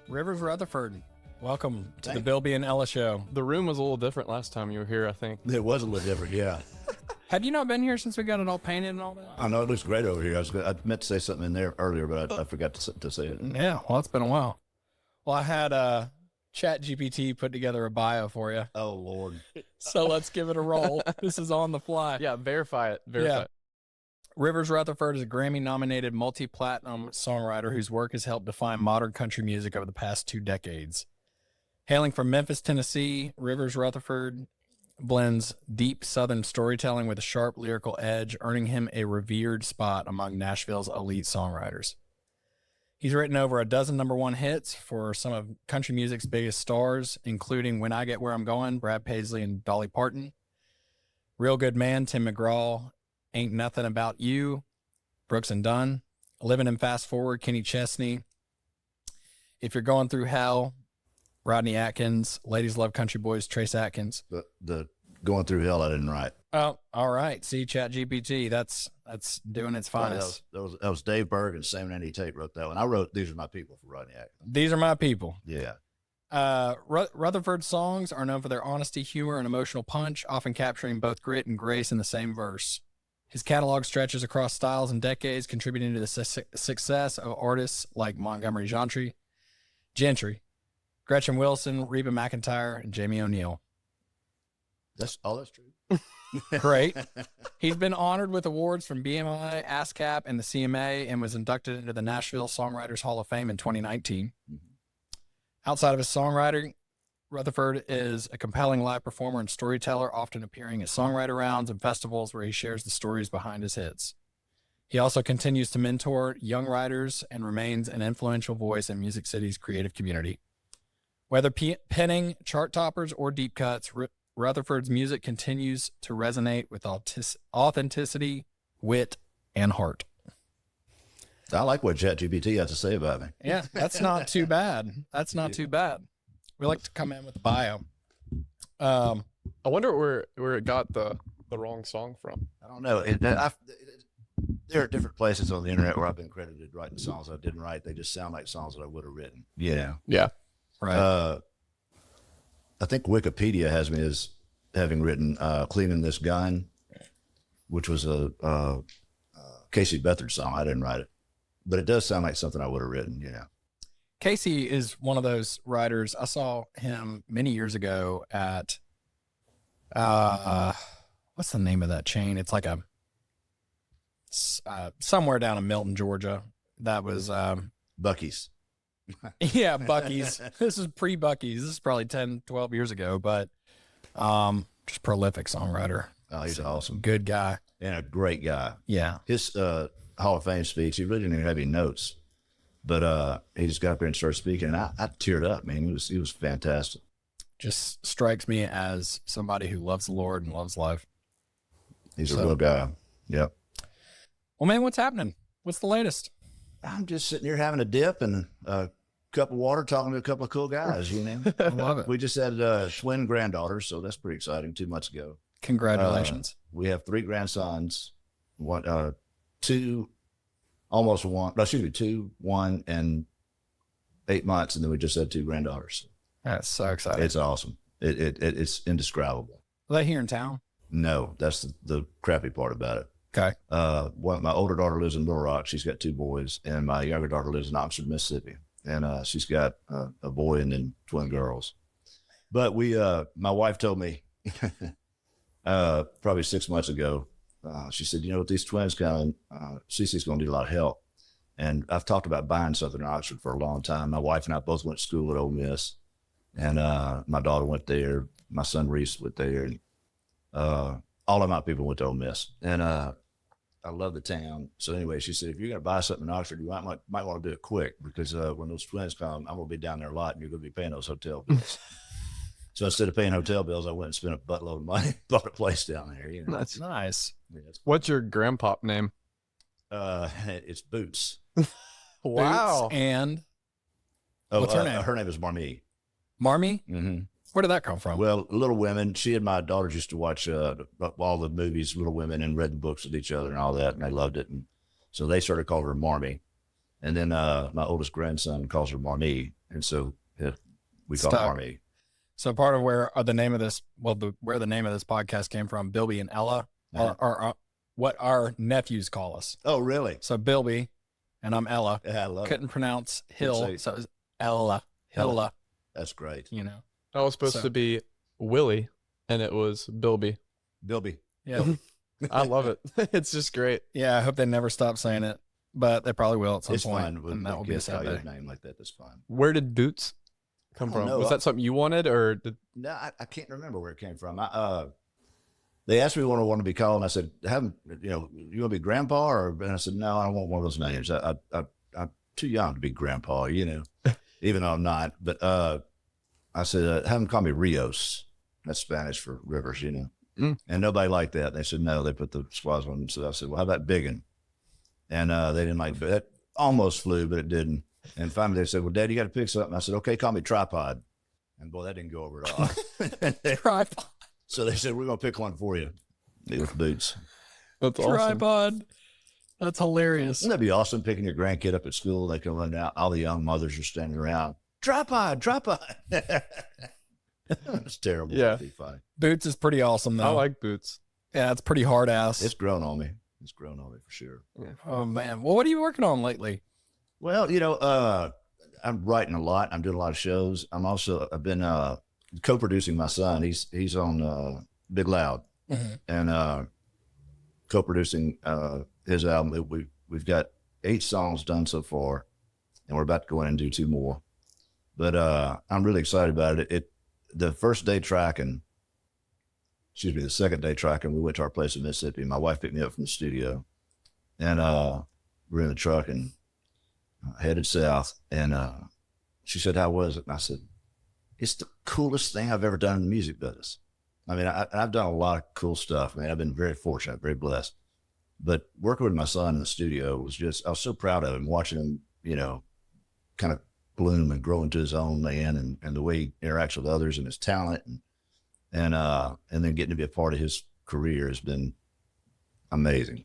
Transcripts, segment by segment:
Rivers Rutherford, welcome to the Bilby and Ella show. The room was a little different last time you were here, I think. It was a little different, yeah. Have you not been here since we got it all painted and all that? I know it looks great over here. I meant to say something in there earlier, but I forgot to say it. Yeah, well, it's been a while. Well, I had ChatGPT put together a bio for you. Oh, Lord. So let's give it a roll. This is on the fly. Yeah, verify it. Verify it. Rivers Rutherford is a Grammy-nominated multi-platinum songwriter whose work has helped define modern country music over the past 2 decades. Hailing from Memphis, Tennessee, Rivers Rutherford blends deep Southern storytelling with a sharp lyrical edge, earning him a revered spot among Nashville's elite songwriters. He's written over a dozen #1 hits for some of country music's biggest stars, including When I Get Where I'm Going, Brad Paisley and Dolly Parton, Real Good Man, Tim McGraw, Ain't Nothing About You, Brooks Dunn, Living in Fast Forward, Kenny Chesney, If You're Going Through Hell, Rodney Atkins, Ladies Love Country Boys, Trace Atkins. The Going Through Hell I didn't write. Oh, all right. See, ChatGPT, that's doing its finest. That was Dave Berg and Sam and Andy Tate wrote that one. I wrote These Are My People for Rodney Atkins. These Are My People. Yeah. Rutherford's songs are known for their honesty, humor, and emotional punch, often capturing both grit and grace in the same verse. His catalog stretches across styles and decades, contributing to the success of artists like Montgomery Gentry, Gretchen Wilson, Reba McEntire, and Jamie O'Neill. That's true. Great. He's been honored with awards from BMI, ASCAP, and the CMA, and was inducted into the Nashville Songwriters Hall of Fame in 2019. Mm-hmm. Outside of his songwriting, Rutherford is a compelling live performer and storyteller, often appearing at songwriter rounds and festivals where he shares the stories behind his hits. He also continues to mentor young writers and remains an influential voice in Music City's creative community. Whether penning chart toppers or deep cuts, Rutherford's music continues to resonate with authenticity, wit, and heart. I like what ChatGPT has to say about me. Yeah, that's not too bad. That's not too bad. We like to come in with a bio. I wonder where it got the wrong song from. I don't know. There are different places on the internet where I've been credited writing songs I didn't write. They just sound like songs that I would have written. Yeah. Yeah. Right. I think Wikipedia has me as having written Cleaning This Gun, which was a Casey Beathard song. I didn't write it. But it does sound like something I would have written, yeah. Casey is one of those writers. I saw him many years ago at, what's the name of that chain? It's like somewhere down in Milton, Georgia. That was Buc-ee's. Yeah, Buc-ee's. This is pre-Buc-ee's. This is probably 10, 12 years ago, but just prolific songwriter. Oh, he's awesome. Good guy. And a great guy. Yeah. His Hall of Fame speech, he really didn't even have any notes, but he just got up there and started speaking, and I teared up, man. He was fantastic. Just strikes me as somebody who loves the Lord and loves life. He's a real guy. Yep. Well, man, what's happening? What's the latest? I'm just sitting here having a dip and a cup of water, talking to a couple of cool guys, you know. I love it. We just had twin granddaughters, so that's pretty exciting, 2 months ago. Congratulations. We have 3 grandsons, 2, 1 and 8 months, and then we just had 2 granddaughters. That's so exciting. It's awesome. It's indescribable. Are they here in town? No, that's the crappy part about it. Okay. My older daughter lives in Little Rock. She's got 2 boys, and my younger daughter lives in Oxford, Mississippi, and she's got a boy and then twin girls. But my wife told me probably 6 months ago, she said, you know, with these twins coming, Cece's going to need a lot of help. And I've talked about buying something in Oxford for a long time. My wife and I both went to school at Ole Miss, and my daughter went there. My son Reese went there, and all of my people went to Ole Miss. And I love the town. So anyway, she said, if you're going to buy something in Oxford, you might want to do it quick, because when those twins come, I'm going to be down there a lot, and you're going to be paying those hotel bills. So instead of paying hotel bills, I went and spent a buttload of money, bought a place down there. You know, That's Nice. yeah, it's, What's your grandpop name? it's Boots. Wow. Boots and Oh, What's her name? Her name is Marmee. Marmee? Mm-hmm. Where did that come from? Well, Little Women. She and my daughters used to watch all the movies, Little Women, and read the books with each other and all that, and they loved it. And so they started calling her Marmee. And then my oldest grandson calls her Marmee, and so we call her Stuck. Marmee. So part of where the name of this, where the name of this podcast came from, Bilby and Ella, are what our nephews call us. Oh, really? So Bilby, and I'm Ella. Yeah, I love Couldn't it. pronounce hill, say- so it was Ella, Hilla. That's great. You know. I was supposed So- to be Willie, and it was Bilby. Bilby. Yeah, I love it. It's just great. yeah. I hope they never stop saying it, but they probably will at some It's point, fine. and that will be a sad day. name like that. That's fine. Where did Boots come I from? don't know. Was that something you wanted, or did No, I can't remember where it came from. They asked me what I want to be called, and I said, you want to be grandpa? And I said, no, I don't want one of those names. I'm too young to be grandpa, even though I'm not. But I said, have them call me Rios. That's Spanish for rivers, Mm. And nobody liked that. They said, no, they put the squaws on them. So I said, well, how about Biggin? And they didn't like it. It almost flew, but it didn't. And finally they said, well, Dad, you got to pick something. I said, okay, call me Tripod. And boy, that didn't go over at all. Tripod. So they said, we're going to pick one for you. With Boots. that's awesome? Tripod. That's hilarious. Wouldn't that be awesome, picking your grandkid up at school? They come running out. All the young mothers are standing around. Tripod. It's terrible. Yeah. It'd be funny. Boots is pretty awesome though. I like Boots. Yeah, it's pretty hard ass. It's grown on me. It's grown on me for sure. Oh man. Well, what are you working on lately? Well, I'm writing a lot. I'm doing a lot of shows. I've been co-producing my son. He's on Big Loud Mhm. and co-producing his album. We've got 8 songs done so far, and we're about to go in and do 2 more. But I'm really excited about it. The second day tracking, we went to our place in Mississippi. My wife picked me up from the studio, and we're in the truck and headed south. And she said, how was it? And I said, it's the coolest thing I've ever done in the music business. I mean, I've done a lot of cool stuff. I mean, I've been very fortunate, very blessed. But working with my son in the studio was I was so proud of him, watching him, kind of bloom and grow into his own man, and the way he interacts with others and his talent, and then getting to be a part of his career has been amazing.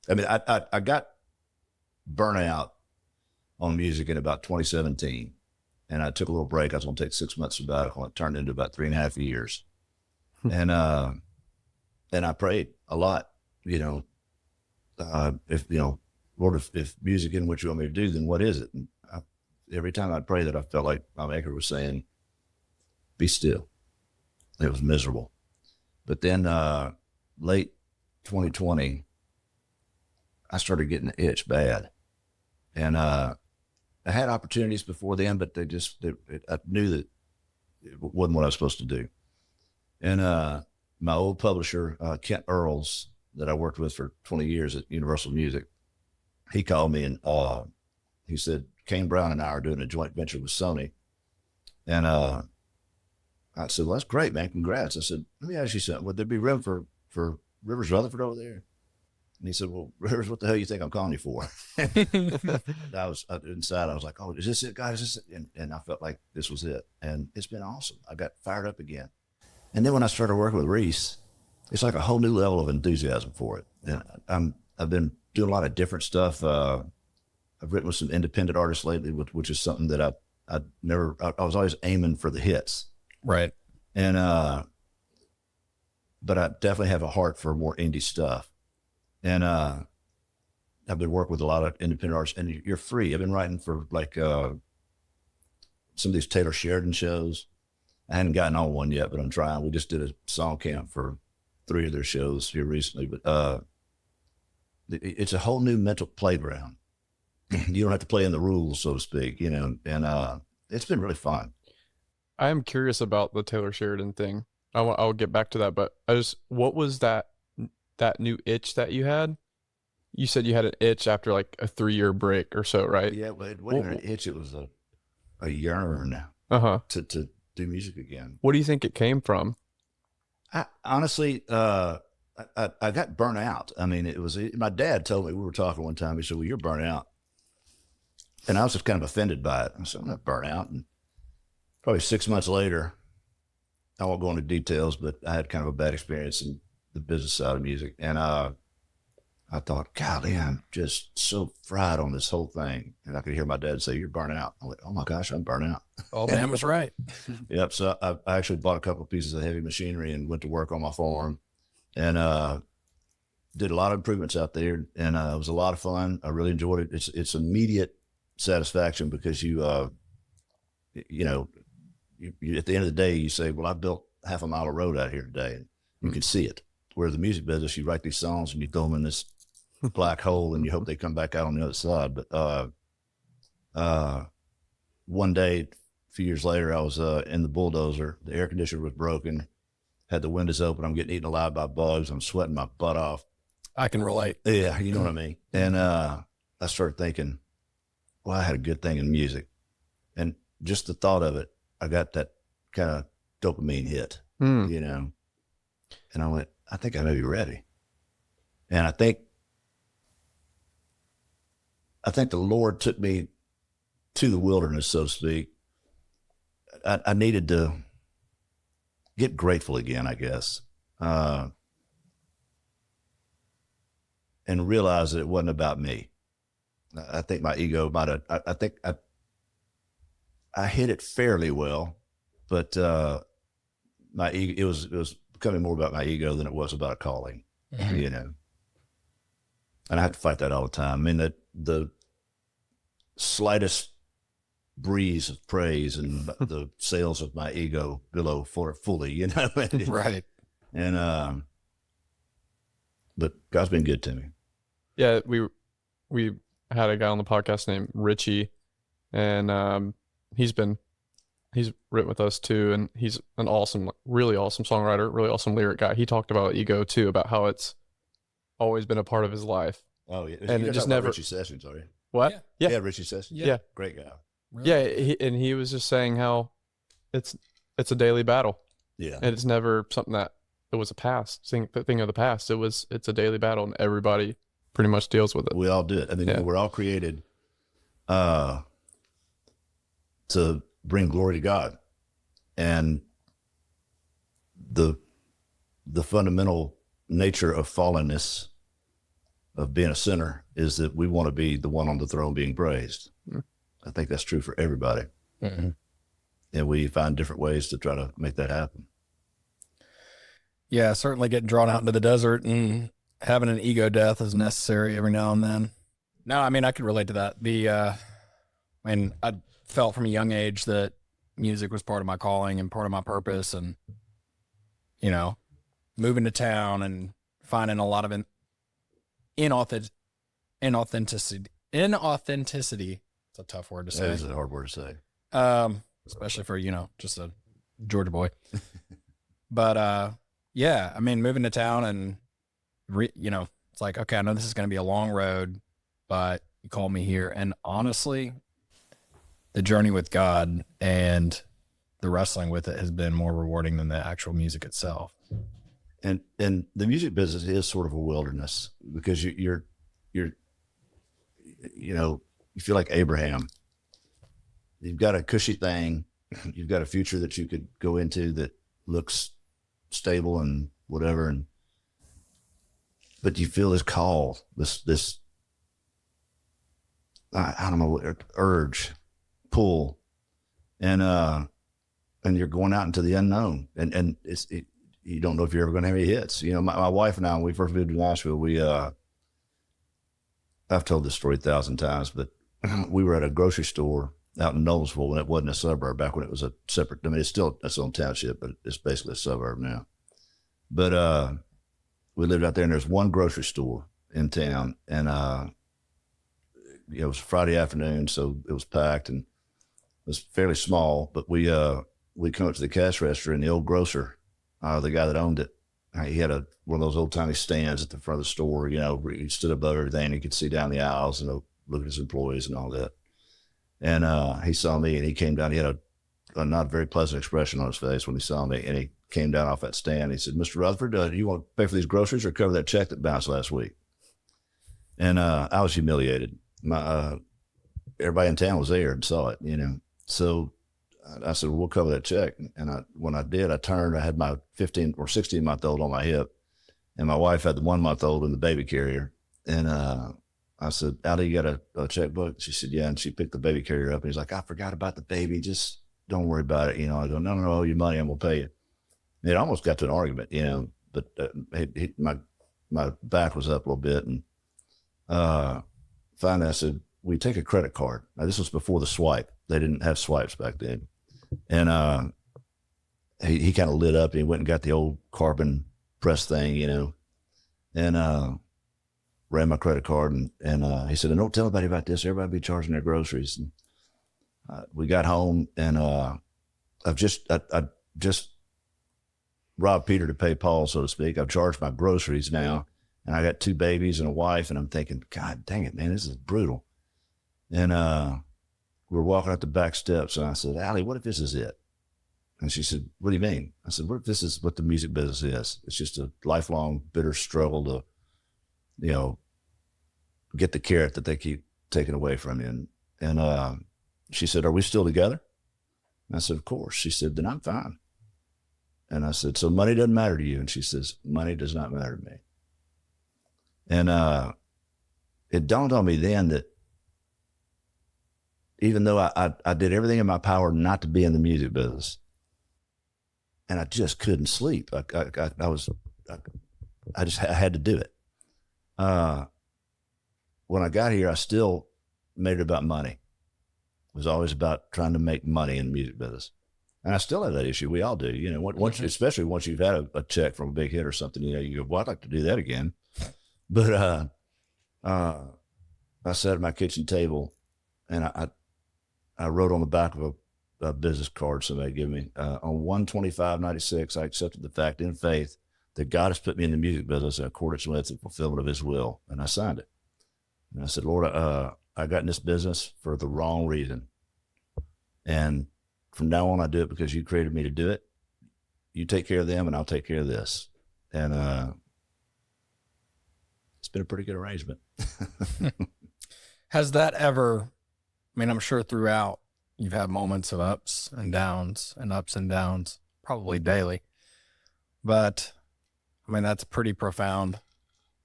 I mean, I got Burnout on music in about 2017, and I took a little break. I was going to take 6 months sabbatical, and it turned into about 3.5 years. And I prayed a lot, Lord, if music isn't what you want me to do, then what is it? And every time I'd pray that, I felt like my maker was saying, be still. It was miserable. But then late 2020, I started getting the itch bad. And I had opportunities before then, but I knew that it wasn't what I was supposed to do. And my old publisher, Kent Earls, that I worked with for 20 years at Universal Music, he called me and he said, Kane Brown and I are doing a joint venture with Sony. And I said, well, that's great, man. Congrats. I said, let me ask you something. Would there be room for Rivers Rutherford over there? And he said, well, Rivers, what the hell you think I'm calling you for? Inside, I was like, oh, is this it, guys? Is this it? And I felt like this was it. And it's been awesome. I got fired up again. And then when I started working with Reese, it's like a whole new level of enthusiasm for it. And I've been doing a lot of different stuff. I've written with some independent artists lately, which is something that I was always aiming for the hits. Right. And, but I definitely have a heart for more indie stuff. And, I've been working with a lot of independent artists, and you're free. I've been writing for like, some of these Taylor Sheridan shows. I hadn't gotten on one yet, but I'm trying. We just did a song camp for 3 of their shows here recently, but, it's a whole new mental playground. You don't have to play in the rules, so to speak, and it's been really fun. I am curious about the Taylor Sheridan thing. I'll get back to that, but what was that new itch that you had? You said you had an itch after like a 3-year break or so, right? Yeah, but it wasn't an itch. It was a yearn Uh-huh. to do music again. What do you think it came from? I honestly, I got burnt out. I mean, my dad told me, we were talking one time, he said, well, you're burnt out. And I was just kind of offended by it. I said, I'm not burnt out. And probably 6 months later, I won't go into details, but I had kind of a bad experience in the business side of music. And I thought, golly, I'm just so fried on this whole thing. And I could hear my dad say, you're burnt out. I went, oh my gosh, I'm burnt out. Old man was right. Yep. So I actually bought a couple of pieces of heavy machinery and went to work on my farm and did a lot of improvements out there. And it was a lot of fun. I really enjoyed it. It's immediate satisfaction because you at the end of the day, you say, well, I built half a mile of road out here today. And you can see it. Whereas the music business, you write these songs and you throw them in this black hole and you hope they come back out on the other side. But one day, a few years later, I was in the bulldozer. The air conditioner was broken, had the windows open. I'm getting eaten alive by bugs. I'm sweating my butt off. I can relate. Yeah, you know what I mean? And I started thinking, well, I had a good thing in music. And just the thought of it, I got that kind of dopamine hit, you know? And I went, I think I may be ready. And I think the Lord took me to the wilderness, so to speak. I needed to get grateful again, I guess, and realize that it wasn't about me. I think my ego might have, I think I hit it fairly well, but my ego, it was becoming more about my ego than it was about a calling, you know. And I have to fight that all the time. I mean, the slightest breeze of praise and the sails of my ego billow for fully, you know. Right. And but God's been good to me. Yeah, we had a guy on the podcast named Richie, and he's written with us too, and he's an awesome, really awesome songwriter, really awesome lyric guy. He talked about ego too, about how it's always been a part of his life. Oh yeah, and it just never. Richie Sessions, are you? What? Yeah, Richie Sessions. Yeah, great guy. Really? Yeah, he was just saying how it's a daily battle. Yeah, and it's never something that it was a thing of the past. It's a daily battle, and everybody pretty much deals with it. We all do it. I mean, we're all created to bring glory to God, and the fundamental nature of fallenness, of being a sinner, is that we want to be the one on the throne being praised. I think that's true for everybody. Mm-hmm. And we find different ways to try to make that happen. Yeah, certainly getting drawn out into the desert and having an ego death is necessary every now and then. No, I mean, I could relate to that. I felt from a young age that music was part of my calling and part of my purpose, and, you know, moving to town and finding a lot of inauthenticity. It's a tough word to say. That is a hard word to say. Especially for, just a Georgia boy. But, yeah, I mean, moving to town and, it's like, okay, I know this is going to be a long road, but you called me here. And honestly, the journey with God and the wrestling with it has been more rewarding than the actual music itself. And the music business is sort of a wilderness, because you're you feel like Abraham. You've got a cushy thing. You've got a future that you could go into that looks stable and whatever. But you feel this call, this I don't know, urge, pull, and you're going out into the unknown, and you don't know if you're ever going to have any hits. My wife and I, when we first moved to Nashville, I've told this story 1,000 times, but we were at a grocery store out in Noblesville when it wasn't a suburb, back when it was a separate, I mean, it's still its own township, but it's basically a suburb now. But we lived out there, and there's one grocery store in town, and it was Friday afternoon, so it was packed, and it was fairly small, but we come up to the cash register, and the old grocer, the guy that owned it, he had one of those old timey stands at the front of the store, where he stood above everything. He could see down the aisles and look at his employees and all that. And he saw me, and he came down. He had not a very pleasant expression on his face when he saw me, and he came down off that stand. He said, "Mr. Rutherford, do you want to pay for these groceries or cover that check that bounced last week?" And I was humiliated. Everybody in town was there and saw it, So I said, "We'll cover that check." And when I did, I turned. I had my 15 or 16-month-old on my hip, and my wife had the 1-month-old in the baby carrier. And I said, "Allie, you got a checkbook?" She said, "Yeah." And she picked the baby carrier up, and he's like, "I forgot about the baby. Just don't worry about it." I go, No, owe you money. I'm going to pay you. And it almost got to an argument, but my back was up a little bit. And finally I said, "We take a credit card." Now, this was before the swipe. They didn't have swipes back then. And he kind of lit up, and he went and got the old carbon press thing, and ran my credit card, and he said, "Don't tell anybody about this. Everybody be charging their groceries." And we got home, and I just robbed Peter to pay Paul, so to speak. I've charged my groceries now, and I got 2 babies and a wife, and I'm thinking, God dang it, man, this is brutal. And we were walking up the back steps, and I said, "Allie, what if this is it?" And she said, "What do you mean?" I said, "What if this is what the music business is? It's just a lifelong bitter struggle to, get the carrot that they keep taking away from you." And she said, "Are we still together?" And I said, "Of course." She said, "Then I'm fine." And I said, "So money doesn't matter to you?" And she says, "Money does not matter to me." And it dawned on me then that even though I did everything in my power not to be in the music business, and I just couldn't sleep. I had to do it. When I got here, I still made it about money. It was always about trying to make money in the music business. And I still have that issue. We all do, especially once you've had a check from a big hit or something, you go, "Well, I'd like to do that again." But I sat at my kitchen table, and I wrote on the back of a business card somebody gave me, on 1/25/96, I accepted the fact in faith that God has put me in the music business in accordance with the fulfillment of his will. And I signed it. And I said, "Lord, I got in this business for the wrong reason. And from now on, I do it because you created me to do it. You take care of them, and I'll take care of this." And it's been a pretty good arrangement. Has that ever, I'm sure throughout you've had moments of ups and downs, probably daily, but that's pretty profound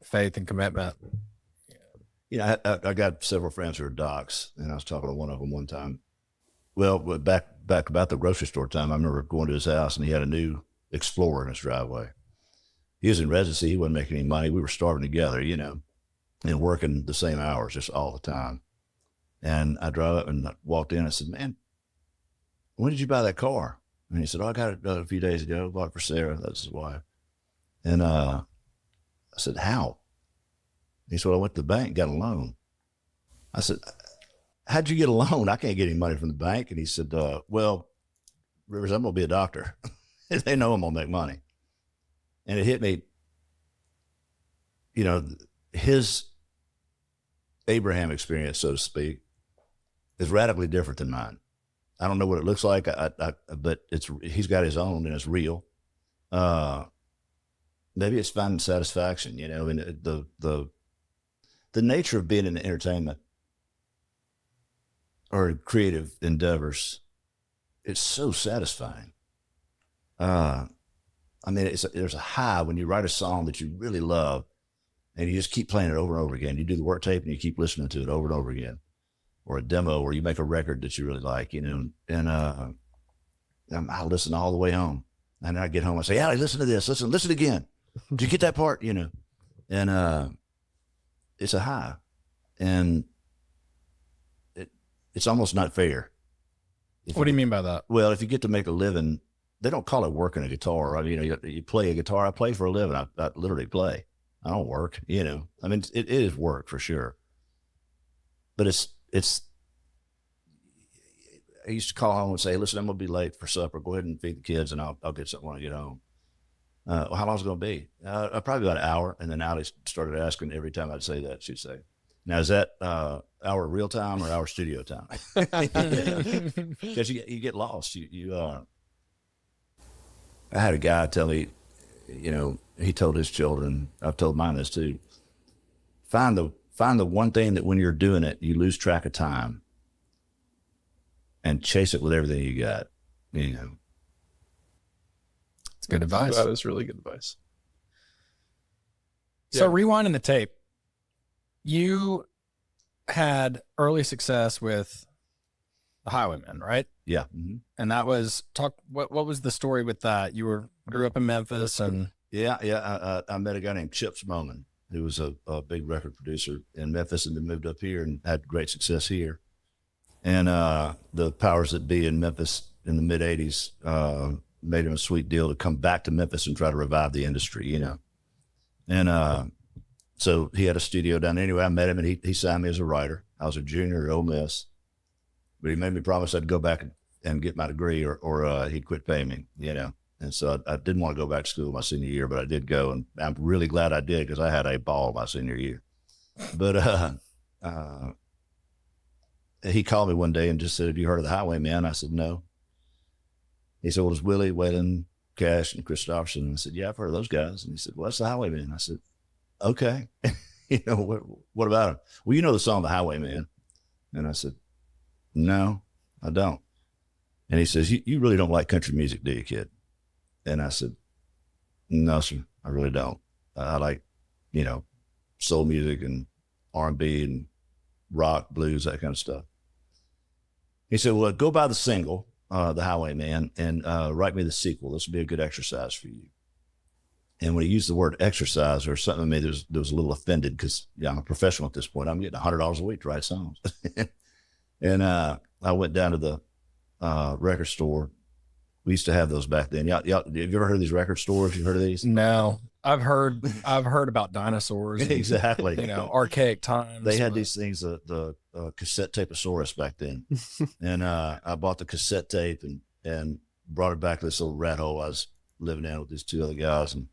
faith and commitment. I got several friends who are docs, and I was talking to one of them one time. Well, back about the grocery store time, I remember going to his house, and he had a new Explorer in his driveway. He was in residency. He wasn't making any money. We were starving together, and working the same hours just all the time. And I drove up and walked in. I said, "Man, when did you buy that car?" And he said, "Oh, I got it a few days ago. Bought it for Sarah." That's his wife. And I said, "How?" He said, "Well, I went to the bank, got a loan." I said, "How'd you get a loan? I can't get any money from the bank." And he said, "Well, Rivers, I'm going to be a doctor." They know I'm going to make money. And it hit me, his Abraham experience, so to speak, is radically different than mine. I don't know what it looks like, but he's got his own, and it's real. Maybe it's finding satisfaction, the nature of being in entertainment or creative endeavors. It's so satisfying. There's a high when you write a song that you really love, and you just keep playing it over and over again. You do the work tape, and you keep listening to it over and over again, or a demo, or you make a record that you really like, and I listen all the way home. And I get home, I say, "Allie, listen to this. Listen again. Did you get that part?" And it's a high, and it's almost not fair. What do you mean by that? Well, if you get to make a living, they don't call it working a guitar. You play a guitar. I play for a living. I literally play. I don't work. It is work for sure. But it's. I used to call home and say, "Listen, I'm gonna be late for supper. Go ahead and feed the kids, and I'll get something when I get home." How long is it gonna be? Probably about an hour. And then Allie started asking every time I'd say that. She'd say, Now, is that our real time or our studio time? Because you get lost. I had a guy tell me, he told his children, I've told mine this too, find the one thing that when you're doing it, you lose track of time and chase it with everything you got, It's good advice. That is really good advice. So rewinding the tape, you had early success with the Highwaymen, right? Yeah. Mm-hmm. And that was what was the story with that? You grew up in Memphis and I met a guy named Chip Moman, who was a big record producer in Memphis and then moved up here and had great success here. And the powers that be in Memphis in the mid 80s made him a sweet deal to come back to Memphis and try to revive the industry, And so he had a studio down there. Anyway, I met him and he signed me as a writer. I was a junior at Ole Miss, but he made me promise I'd go back and get my degree or he'd quit paying me, And so I didn't want to go back to school my senior year, but I did go, and I'm really glad I did because I had a ball my senior year. But he called me one day and just said, "Have you heard of the Highwaymen?" I said, "No." He said, "Well, there's Willie, Waylon, Cash, and Christopherson." And I said, "Yeah, I've heard of those guys." And he said, "Well, that's the Highwaymen." I said, "Okay." What about them? "Well, you know the song, The Highwaymen." And I said, "No, I don't." And he says, you really don't like country music, do you, kid?" And I said, "No, sir, I really don't. I like, soul music and R&B and rock, blues, that kind of stuff." He said, "Well, go buy the single, The Highwayman, and write me the sequel. This would be a good exercise for you." And when he used the word exercise or something, to me, there was a little offended because I'm a professional at this point. I'm getting $100 a week to write songs. And I went down to the record store. We used to have those back then. Y'all, have you ever heard of these record stores? You heard of these? No, I've heard about dinosaurs. And, Exactly. Archaic times. They had these things, the cassette tapeosaurus back then. And I bought the cassette tape and brought it back to this little rat hole I was living in with these two other guys. And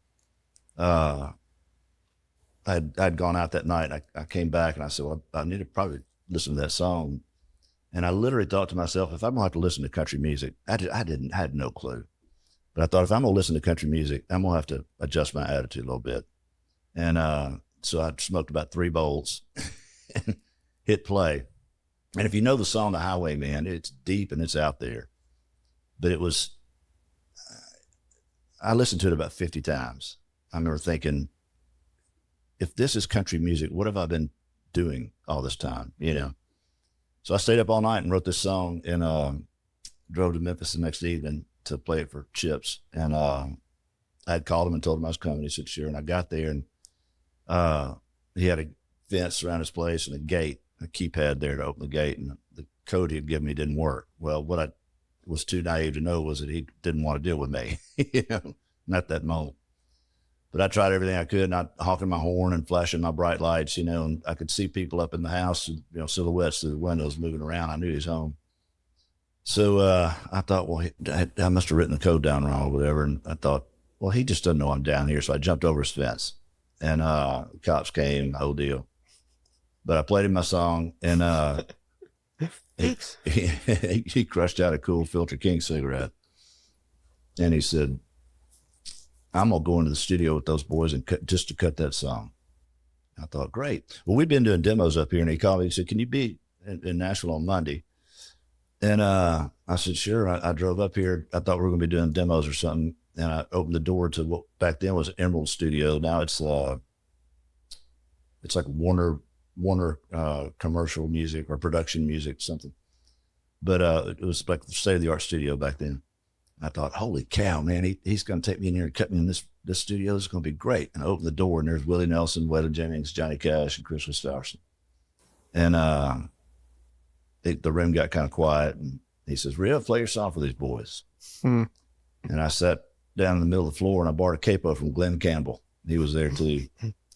I'd gone out that night. I came back and I said, "Well, I need to probably listen to that song." And I literally thought to myself, if I'm going to have to listen to country music, I had no clue. But I thought, if I'm going to listen to country music, I'm going to have to adjust my attitude a little bit. And so I smoked about 3 bowls and hit play. And if you know the song, The Highwayman, it's deep and it's out there. But I listened to it about 50 times. I remember thinking, if this is country music, what have I been doing all this time, So I stayed up all night and wrote this song and drove to Memphis the next evening to play it for Chips. And I had called him and told him I was coming. He said, "Sure." And I got there and he had a fence around his place and a keypad there to open the gate. And the code he had given me didn't work. Well, what I was too naive to know was that he didn't want to deal with me, not that moment. But I tried everything I could, and I honking my horn and flashing my bright lights, and I could see people up in the house, silhouettes through the windows moving around. I knew he was home. So I thought, well, I must have written the code down wrong or whatever. And I thought, well, he just doesn't know I'm down here. So I jumped over his fence, and cops came, the whole deal. But I played him my song, and he crushed out a cool Filter King cigarette. And he said, "I'm going to go into the studio with those boys and just to cut that song." I thought, great. Well, we've been doing demos up here, and he called me. He said, "Can you be in Nashville on Monday?" And I said, "Sure." I drove up here. I thought we were going to be doing demos or something. And I opened the door to what back then was Emerald Studio. Now it's like Warner commercial music or production music, something. But it was like the state-of-the-art studio back then. I thought, holy cow, man, he's going to take me in here and cut me in this studio. This is going to be great. And I opened the door, and there's Willie Nelson, Waylon Jennings, Johnny Cash, and Chris Christopherson. And the room got kind of quiet, and he says, "Rev, play your song for these boys." And I sat down in the middle of the floor, and I borrowed a capo from Glenn Campbell. He was there too.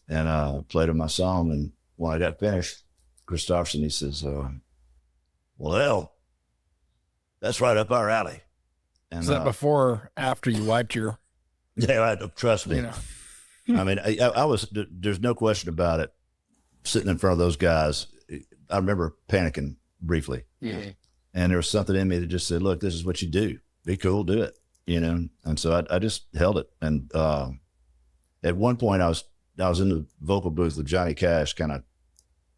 And played him my song. And when I got finished, Christopherson, he says, "Well, hell, that's right up our alley." And, is that before or after you wiped your? Yeah, trust me. I mean, I was. There's no question about it. sitting in front of those guys, I remember panicking briefly. Mm-hmm. And there was something in me that just said, look, this is what you do. Be cool, do it, you know? And so I just held it. And at one point I was in the vocal booth with Johnny Cash, kind of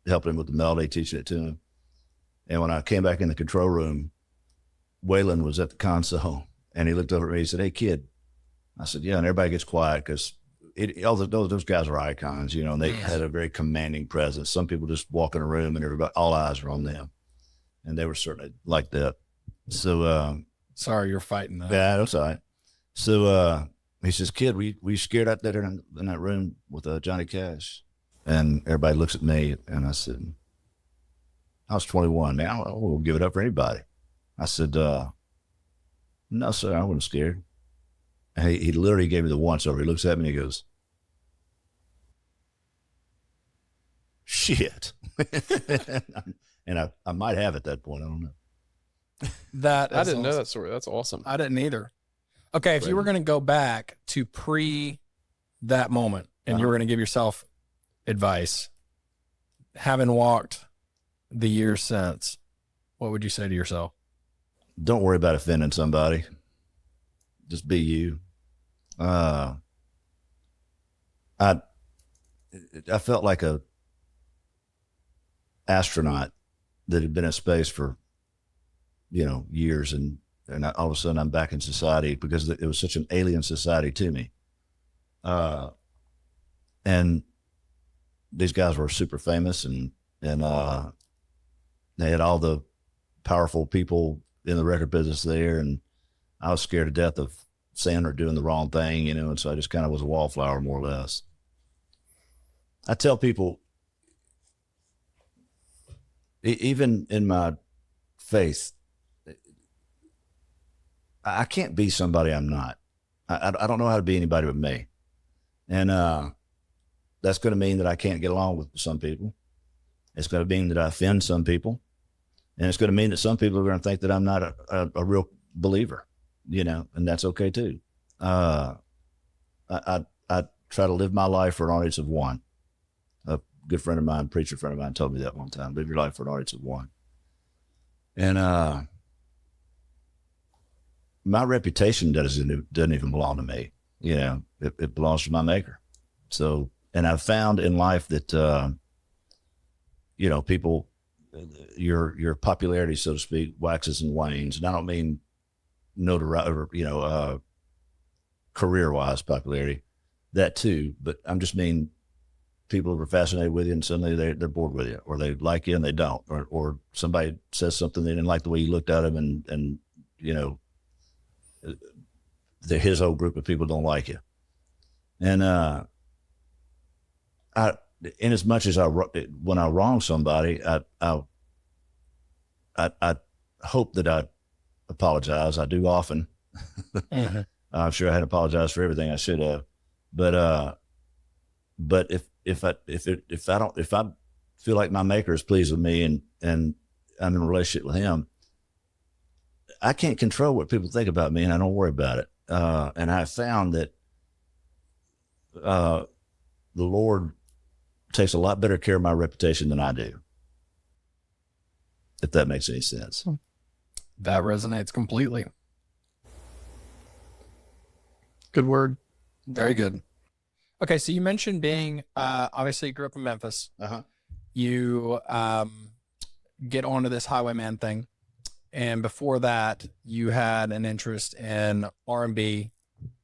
helping him with the melody, teaching it to him. And when I came back in the control room, Waylon was at the console, and he looked over at me, he said, hey, kid. I said, yeah, and everybody gets quiet because all those guys are icons, you know, and they had a very commanding presence. Some people just walk in a room and all eyes are on them. And they were certainly like that. So, sorry, you're fighting that. yeah, that's all right. So, he says, kid, we scared out there in that room with Johnny Cash. And everybody looks at me, and I said, I was 21, man. I won't give it up for anybody. I said, no, sir, I wasn't scared. And he literally gave me the once over. He looks at me and he goes, shit. And I might have at that point. I don't know. I didn't know that story. That's awesome. I didn't either. Okay, if you were going to go back to that moment and you were going to give yourself advice, having walked the years since, what would you say to yourself? Don't worry about offending somebody. Just be you. I felt like a astronaut that had been in space for, years, and all of a sudden I'm back in society because it was such an alien society to me. And these guys were super famous, and they had all the powerful people in the record business there, and I was scared to death of saying or doing the wrong thing, and so I just kind of was a wallflower, more or less. I tell people, even in my faith, I can't be somebody I'm not. I don't know how to be anybody but me. And that's going to mean that I can't get along with some people. It's going to mean that I offend some people. And it's going to mean that some people are going to think that I'm not a real believer, and that's okay too. I try to live my life for an audience of one. A good friend of mine, preacher friend of mine, told me that one time. Live your life for an audience of one. And my reputation doesn't even belong to me. It belongs to my maker. So, and I've found in life that people, your popularity, so to speak, waxes and wanes. And I don't mean notoriety, career-wise popularity, that too. But I'm just mean people are fascinated with you, and suddenly they're bored with you, or they like you and they don't, or somebody says something they didn't like the way you looked at them, and his whole group of people don't like you. And in as much as when I wrong somebody, I hope that I apologize. I do often. Mm-hmm. I'm sure I had apologized for everything I should have, but if I feel like my maker is pleased with me and I'm in a relationship with him, I can't control what people think about me, and I don't worry about it. And I found that the Lord takes a lot better care of my reputation than I do, if that makes any sense. That resonates completely. Good word. Very good. Okay, so you mentioned being, obviously you grew up in Memphis. Uh-huh. You get onto this Highwayman thing. And before that, you had an interest in R&B.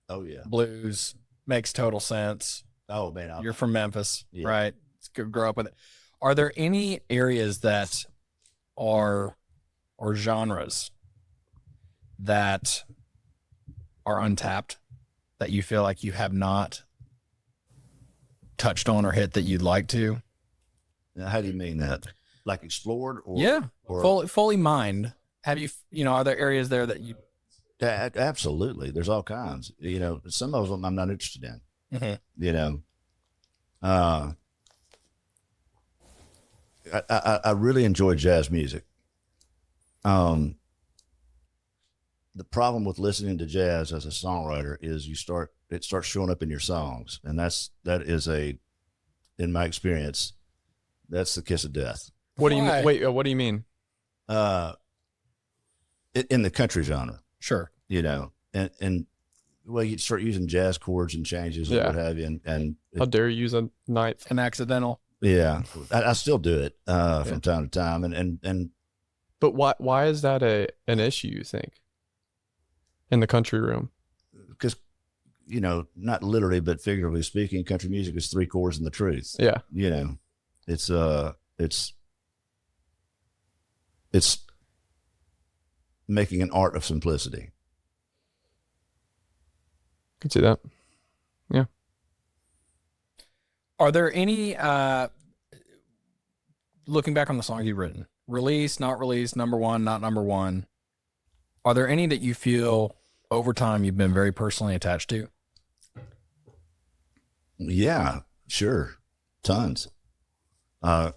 Oh, yeah. Blues. Makes total sense. Oh, man. You're from Memphis, yeah. right? It's good to grow up with it. Are there any areas that are, or genres that are untapped that you feel like you have not touched on or hit that you'd like to? Now, how do you mean that? Like explored? Or, yeah, or, fully mined. Have you, are there areas there that you? Absolutely. There's all kinds. Some of them I'm not interested in. Mm-hmm. I really enjoy jazz music. The problem with listening to jazz as a songwriter is it starts showing up in your songs. And that is in my experience, That's the kiss of death. What do you Why? mean? Wait, what do you mean? In the country genre, Sure. you know, and well, you start using jazz chords and changes and Yeah. what have you, and How dare you use a ninth? An accidental. yeah, I still do it from time to time, and But why is that an issue, you think, in the country room? because you know, not literally but figuratively speaking, country music is three chords and the truth. Yeah. You know, it's making an art of simplicity. Could see that. Yeah. Are there any, looking back on the songs you've written, released, not released, number one, not number one, are there any that you feel over time you've been very personally attached to? Yeah, sure. Tons. You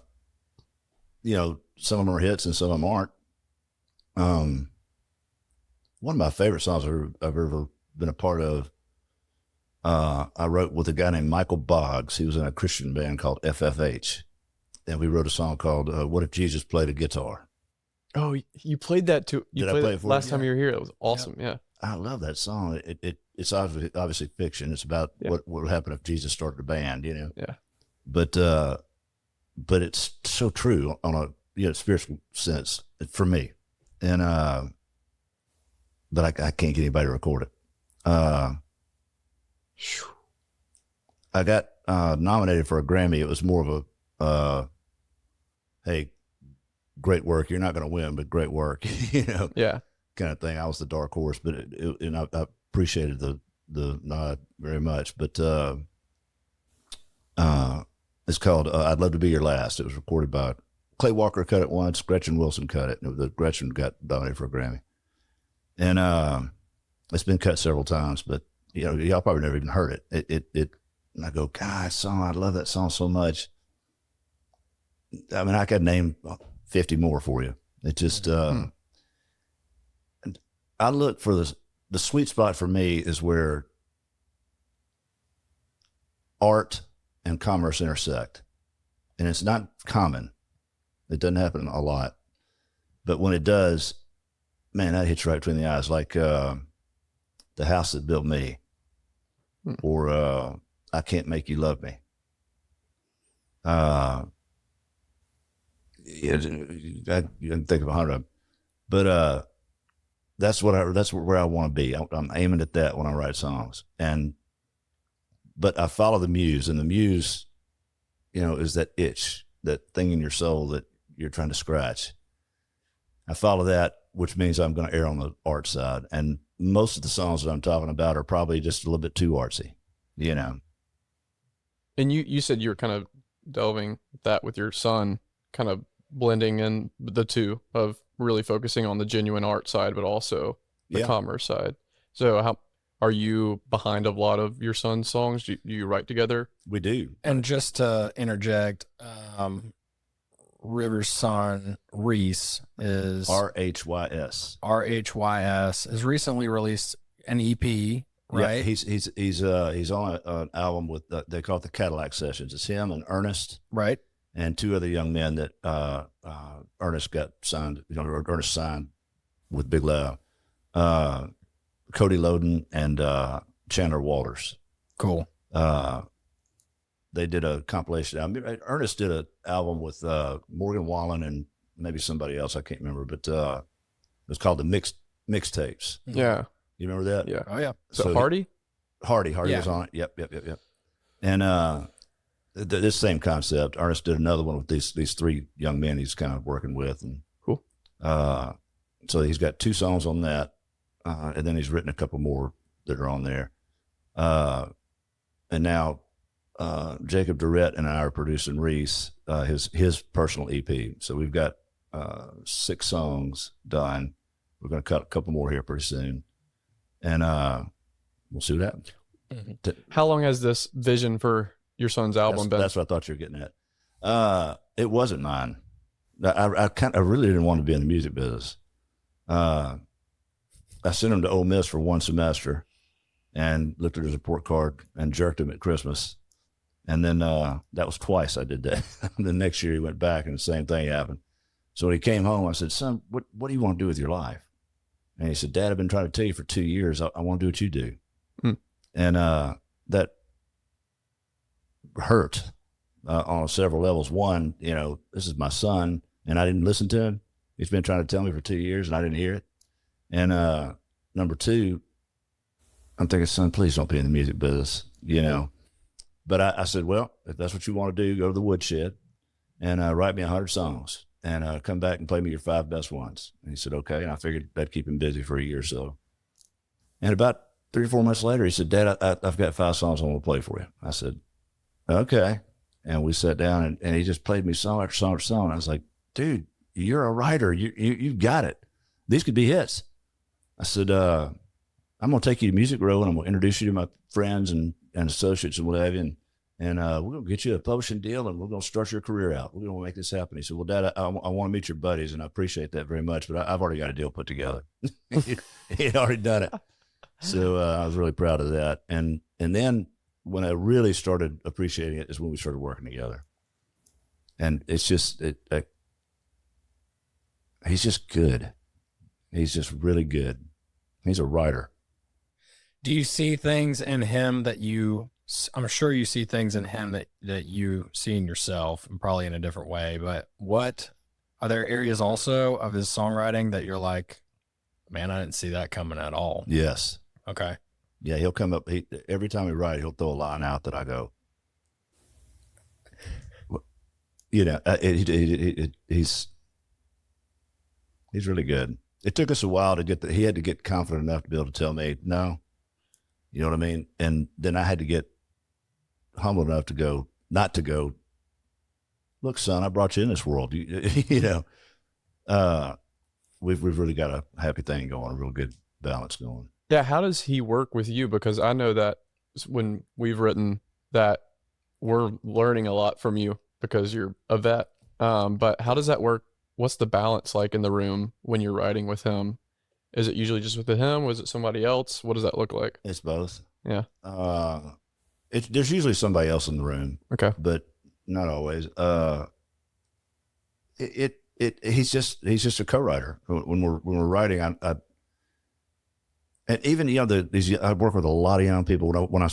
know, some of them are hits and some of them aren't. One of my favorite songs I've ever been a part of, I wrote with a guy named Michael Boggs. He was in a Christian band called FFH. And we wrote a song called What If Jesus Played a Guitar? Oh, you played that too. You Did I played play that it for last you? time you were here. It was awesome. Yeah. I love that song. It's obviously fiction. It's about what would happen if Jesus started a band, you know? Yeah. But it's so true on a spiritual sense for me. And but I can't get anybody to record it. I got nominated for a Grammy. It was more of a hey, great work. You're not going to win, but great work, you know, Yeah. kind of thing. I was the dark horse, but and I appreciated the nod very much. But it's called "I'd Love to Be Your Last." It was recorded by Clay Walker. Cut it once. Gretchen Wilson cut it. The Gretchen got nominated for a Grammy, and it's been cut several times. But you know, y'all probably never even heard it. It. And I go, God, song. I love that song so much. I mean, I could name 50 more for you. It just, I look for the sweet spot for me is where art and commerce intersect. And it's not common. It doesn't happen a lot. But when it does, man, that hits right between the eyes. Like The House That Built Me, or I Can't Make You Love Me. Yeah, you can think of 100 of them, but that's where I want to be. I'm aiming at that when I write songs, but I follow the muse, and the muse, you know, is that itch, that thing in your soul that you're trying to scratch. I follow that, which means I'm going to err on the art side, and most of the songs that I'm talking about are probably just a little bit too artsy, you know. And you said you were kind of delving that with your son, kind of blending in the two of really focusing on the genuine art side, but also the commerce side. So how are you behind a lot of your son's songs? Do you write together? We do. And just to interject, River's son, Reese, is RHYS. RHYS, has recently released an EP, right? Yeah, he's on an album with they call it the Cadillac Sessions. It's him and Ernest, Right. and two other young men that Ernest got signed. You know, Ernest signed with Big Loud. Cody Loden and Chandler Walters. Cool. They did a compilation. I mean, Ernest did an album with Morgan Wallen and maybe somebody else. I can't remember, but it was called the Mixtapes. Yeah. You remember that? Yeah. Oh, yeah. So Hardy? Hardy Yeah. was on it. Yep. And this same concept. Ernest did another one with these three young men he's kind of working with, and Cool. So he's got 2 songs on that, and then he's written a couple more that are on there. And now Jacob Durrett and I are producing Reese his personal EP. So we've got 6 songs done. We're going to cut a couple more here pretty soon, and we'll see what happens. Mm-hmm. How long has this vision for your son's album been? That's what I thought you were getting at. It wasn't mine. I really didn't want to be in the music business. I sent him to Ole Miss for 1 semester and looked at his report card and jerked him at Christmas. And then that was twice I did that. The next year he went back and the same thing happened. So when he came home, I said, son, what do you want to do with your life? And he said, Dad, I've been trying to tell you for 2 years. I want to do what you do. And that hurt on several levels. One, this is my son, and I didn't listen to him. He's been trying to tell me for 2 years, and I didn't hear it. And number two, I'm thinking, son, please don't be in the music business, But I said, well, if that's what you want to do, go to the woodshed and write me 100 songs and come back and play me your 5 best ones. And he said, okay. And I figured that'd keep him busy for a year or so. And about 3 or 4 months later, he said, Dad, I've got 5 songs I want to play for you. I said, okay. And we sat down and he just played me song after song after song. And I was like, dude, you're a writer. You've got it. These could be hits. I said, I'm going to take you to Music Row and I'm going to introduce you to my friends and associates and what have you. And we're going to get you a publishing deal and we're going to start your career out. We're going to make this happen. He said, well, Dad, I want to meet your buddies and I appreciate that very much, but I've already got a deal put together. He had already done it. So I was really proud of that. And then when I really started appreciating it is when we started working together. And it's just, he's just good. He's just really good. He's a writer. Do you see things in him that I'm sure you see things in him that you see in yourself and probably in a different way, but what are there areas also of his songwriting that you're like, man, I didn't see that coming at all? Yes. Okay. Yeah. He'll come up, every time we write, he'll throw a line out that I go, he's really good. It took us a while to get he had to get confident enough to be able to tell me, no, you know what I mean? And then I had to get humble enough to not to go, look, son, I brought you in this world. We've really got a happy thing going, a real good balance going. Yeah. How does he work with you? Because I know that when we've written that we're learning a lot from you because you're a vet. But how does that work? What's the balance like in the room when you're writing with him? Is it usually just with him? Was it somebody else? What does that look like? It's both. Yeah. There's usually somebody else in the room. Okay. But not always. He's just a co-writer. When we're writing, and even I work with a lot of young people. When I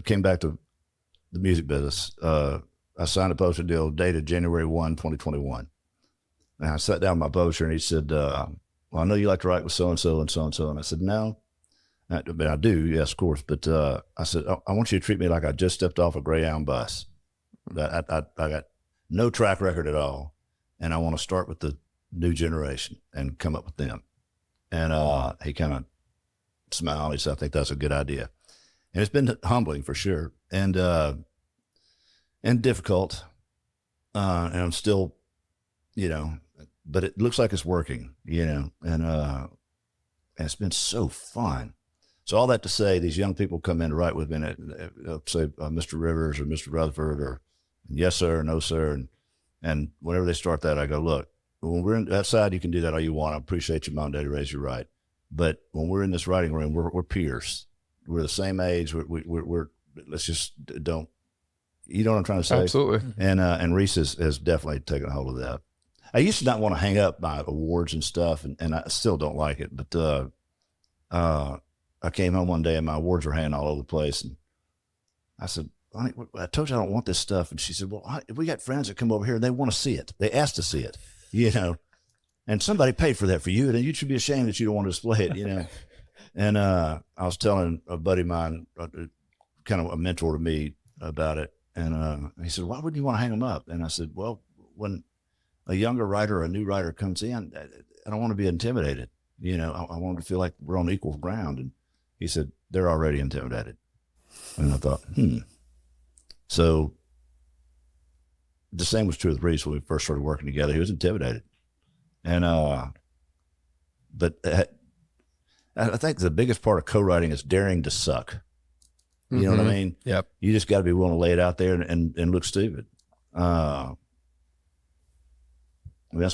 came back to the music business, I signed a publishing deal dated January 1, 2021. And I sat down with my publisher and he said, well, I know you like to write with so-and-so and so-and-so. And I said, no, but I do. Yes, of course. But I said, I want you to treat me like I just stepped off a Greyhound bus. I got no track record at all. And I want to start with the new generation and come up with them. And he kind of smiled. He said, I think that's a good idea. And it's been humbling for sure. And difficult. And I'm still, but it looks like it's working, and it's been so fun. So all that to say, these young people come in to write with me, and they'll say Mr. Rivers or Mr. Rutherford or yes, sir, or no, sir. And whenever they start that, I go, look, when we're in that side, you can do that all you want. I appreciate your mom and daddy raised you right. But when we're in this writing room, we're peers. We're the same age. We're let's just don't, you know what I'm trying to say? Absolutely. And Reese has definitely taken a hold of that. I used to not want to hang up my awards and stuff, and I still don't like it. But I came home one day and my awards were hanging all over the place. And I said, honey, I told you I don't want this stuff. And she said, well, honey, we got friends that come over here and they want to see it. They asked to see it, and somebody paid for that for you. And you should be ashamed that you don't want to display it, And I was telling a buddy of mine, kind of a mentor to me, about it. And he said, why wouldn't you want to hang them up? And I said, well, when a younger writer or a new writer comes in, I don't want to be intimidated. I want to feel like we're on equal ground. And he said, they're already intimidated. And I thought, So the same was true with Reese when we first started working together. He was intimidated. And, but I think the biggest part of co-writing is daring to suck. You know what I mean? Yep. You just got to be willing to lay it out there and look stupid. That's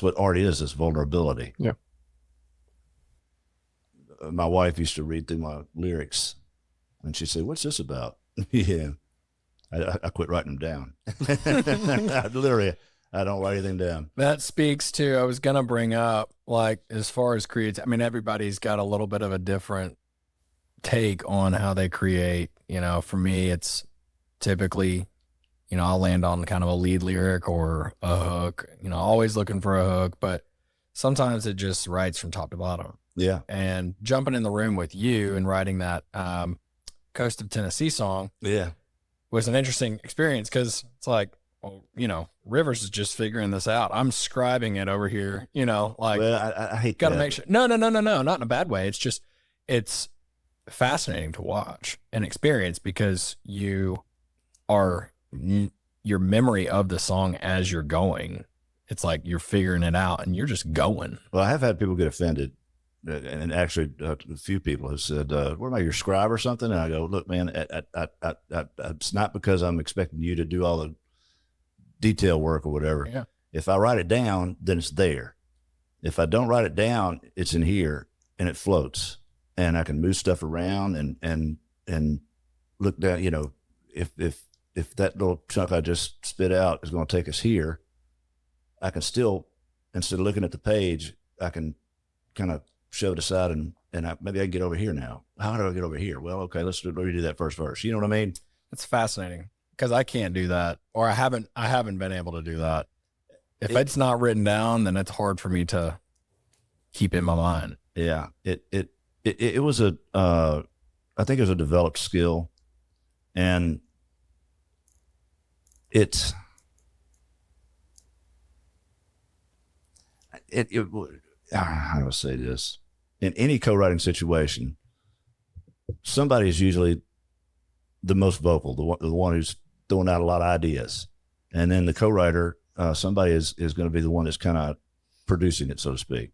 what art is vulnerability. Yeah. My wife used to read through my lyrics and she'd say, what's this about? Yeah. I quit writing them down. I don't write anything down. That speaks to, I was going to bring up, like, as far as creativity, I mean, everybody's got a little bit of a different take on how they create. You know, for me, it's typically, you know, I'll land on kind of a lead lyric or a hook, you know, always looking for a hook, but sometimes it just writes from top to bottom. Yeah. And jumping in the room with you and writing that Coast of Tennessee song was an interesting experience, because it's like, well, you know, Rivers is just figuring this out. I'm scribing it over here, you know, like, well, I hate got to that. make sure. No, not in a bad way. It's just, it's fascinating to watch and experience, because you are, your memory of the song as you're going, it's like you're figuring it out and you're just going. Well, I have had people get offended, and actually a few people have said, what am I, your scribe or something? And I go, look, man, it's not because I'm expecting you to do all the detail work or whatever. Yeah. If I write it down, then it's there. If I don't write it down, it's in here and it floats, and I can move stuff around and look down. You know, if that little chunk I just spit out is going to take us here, I can still, instead of looking at the page, I can kind of shove it aside and maybe I can get over here now. How do I get over here? Well, okay, let's redo that first verse. You know what I mean? It's fascinating, because I can't do that, or I haven't been able to do that. If it's not written down, then it's hard for me to keep in my mind. Yeah, it was I think it was a developed skill, and how do I say this? In any co-writing situation, somebody is usually the most vocal, the one who's throwing out a lot of ideas, and then the co-writer, somebody is going to be the one that's kind of producing it, so to speak.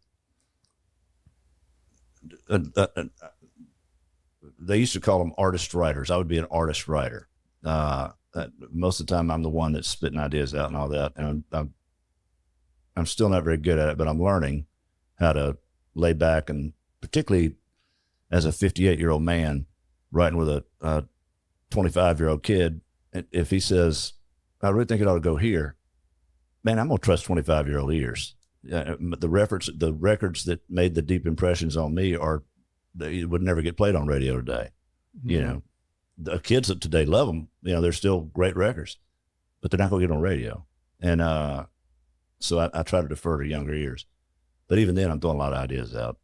They used to call them artist writers. I would be an artist writer. Most of the time, I'm the one that's spitting ideas out and all that, and I'm still not very good at it, but I'm learning how to lay back, and particularly as a 58-year-old man writing with a 25-year-old kid, if he says, I really think it ought to go here, man, I'm going to trust 25-year-old ears. The records that made the deep impressions on me they would never get played on radio today. Mm-hmm. You know, the kids of today love them. You know, they're still great records, but they're not going to get on radio. And so I try to defer to younger ears. But even then, I'm throwing a lot of ideas out.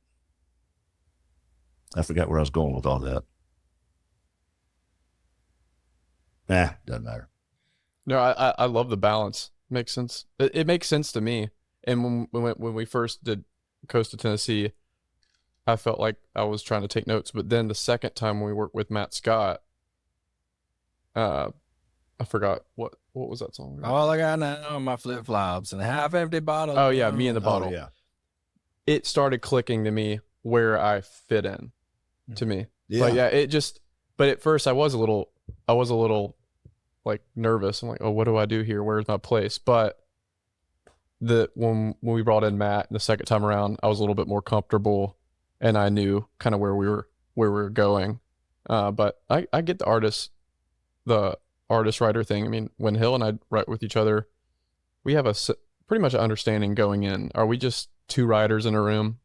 I forgot where I was going with all that. Doesn't matter. No, I love the balance. Makes sense. It makes sense to me. And when we first did Coast of Tennessee, I felt like I was trying to take notes. But then the second time we worked with Matt Scott, I forgot what was that song? All I got now are my flip flops and a half empty bottle. Oh yeah, Me and the Bottle. Oh, yeah. It started clicking to me where I fit in. To me, Yeah. Like, yeah, it just. But at first, I was a little like nervous. I'm like, oh, what do I do here? Where's my place? But when we brought in Matt the second time around, I was a little bit more comfortable, and I knew kind of where we were going. But I get the artist writer thing. I mean, when Hill and I write with each other, we have pretty much an understanding going in. Are we just two writers in a room,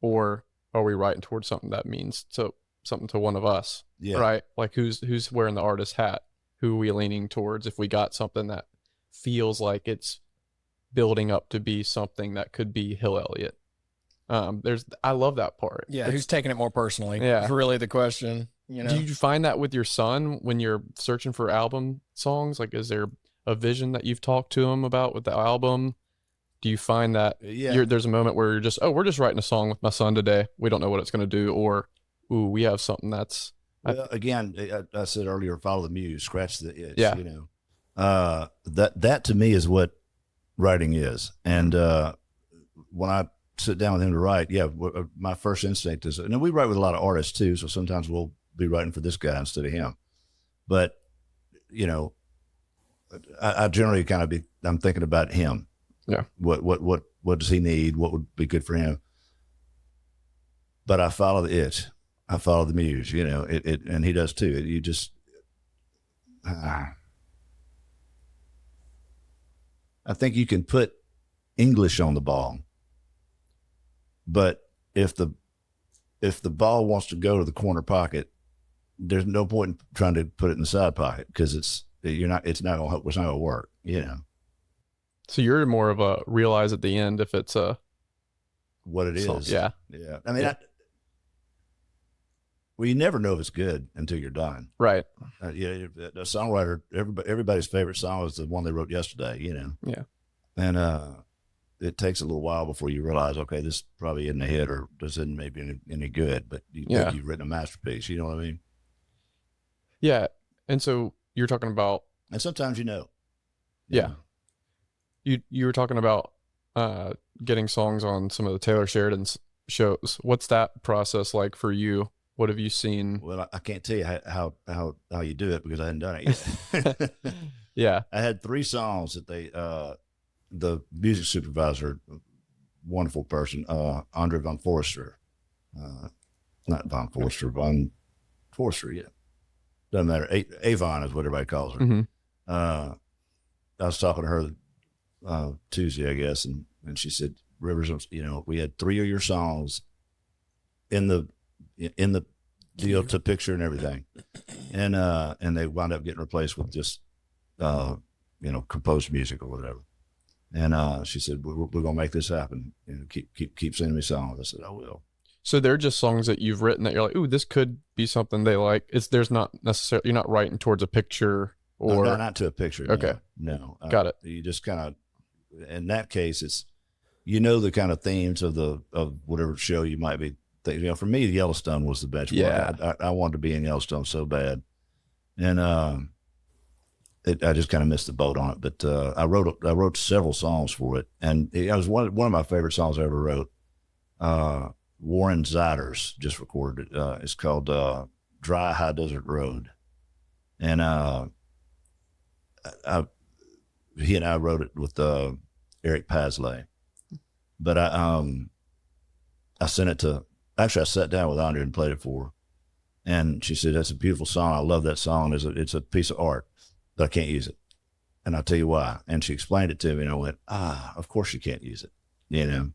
or are we writing towards something that means something to one of us? Yeah. Right? Like who's wearing the artist hat? Who are we leaning towards? If we got something that feels like it's building up to be something that could be Hill Elliott. I love that part. Yeah, who's taking it more personally? Yeah. Is really the question. You know? Do you find that with your son when you're searching for album songs? Like, is there a vision that you've talked to him about with the album? Do you find that there's a moment where you're just, we're just writing a song with my son today. We don't know what it's going to do. Or, we have something that's... Again, I said earlier, follow the muse, scratch the itch. Yeah. You know, that to me is what writing is. And when I sit down with him to write, my first instinct is, and we write with a lot of artists too, so sometimes we'll be writing for this guy instead of him. But, you know, I generally I'm thinking about him. Yeah. What does he need? What would be good for him? But I follow the itch. I follow the muse, you know, and he does too. You just, I think you can put English on the ball, but if the ball wants to go to the corner pocket, there's no point in trying to put it in the side pocket because it's not gonna work, you know. So you're more of a realize at the end if it's a what it song. is. Yeah. Yeah. I mean, well, you never know if it's good until you're done. Right. Yeah. The songwriter, everybody's favorite song is the one they wrote yesterday, you know. Yeah. And it takes a little while before you realize, okay, this probably isn't a hit or this isn't maybe any good, but you've written a masterpiece. You know what I mean? Yeah. And so you're talking about, and sometimes you know. Yeah. You were talking about getting songs on some of the Taylor Sheridan's shows. What's that process like for you? What have you seen? Well, I can't tell you how you do it because I hadn't done it yet. Yeah. I had 3 songs that the music supervisor, wonderful person, Andre von Forster, not von Forster, von Forster, yeah. Doesn't matter. Avon is what everybody calls her. Mm-hmm. I was talking to her Tuesday, I guess, and she said, Rivers, you know, we had 3 of your songs in the deal to picture and everything, and they wound up getting replaced with just composed music or whatever. And she said, we're gonna make this happen. You know, keep sending me songs. I said, I will. So they're just songs that you've written that you're like, ooh, this could be something they like. There's not necessarily, you're not writing towards a picture or no, not to a picture. Okay. No. Got it. You just kind of, in that case, it's, the kind of themes of whatever show you might be. You know, for me, Yellowstone was the benchmark. Yeah. I wanted to be in Yellowstone so bad, and I just kind of missed the boat on it. But I wrote several songs for it, and it was one of my favorite songs I ever wrote. Warren Ziders just recorded it. It's called "Dry High Desert Road," and he and I wrote it with Eric Paisley. But I sent it to. Actually, I sat down with Andrea and played it for her, and she said, "That's a beautiful song. I love that song. It's a piece of art, but I can't use it, and I'll tell you why." And she explained it to me, and I went, of course you can't use it, you know,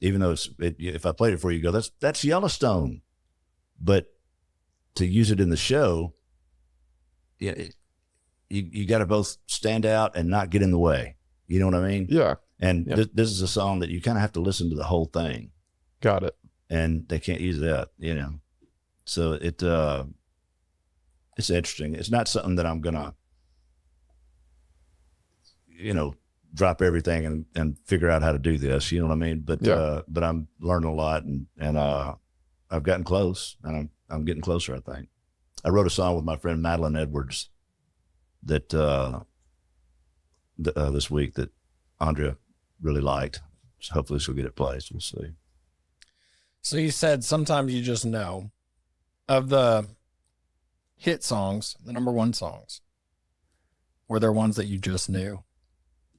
even though if I played it for you, you go, that's Yellowstone, but to use it in the show, you got to both stand out and not get in the way. You know what I mean? Yeah. And this is a song that you kind of have to listen to the whole thing. Got it. And they can't use that, you know. So it's interesting. It's not something that I'm gonna, drop everything and figure out how to do this. You know what I mean? But but I'm learning a lot, and I've gotten close, and I'm getting closer. I think I wrote a song with my friend Madeline Edwards that this week that Andrea really liked. So hopefully she'll get it placed. We'll see. So you said sometimes you just know. Of the hit songs, the number 1 songs, were there ones that you just knew?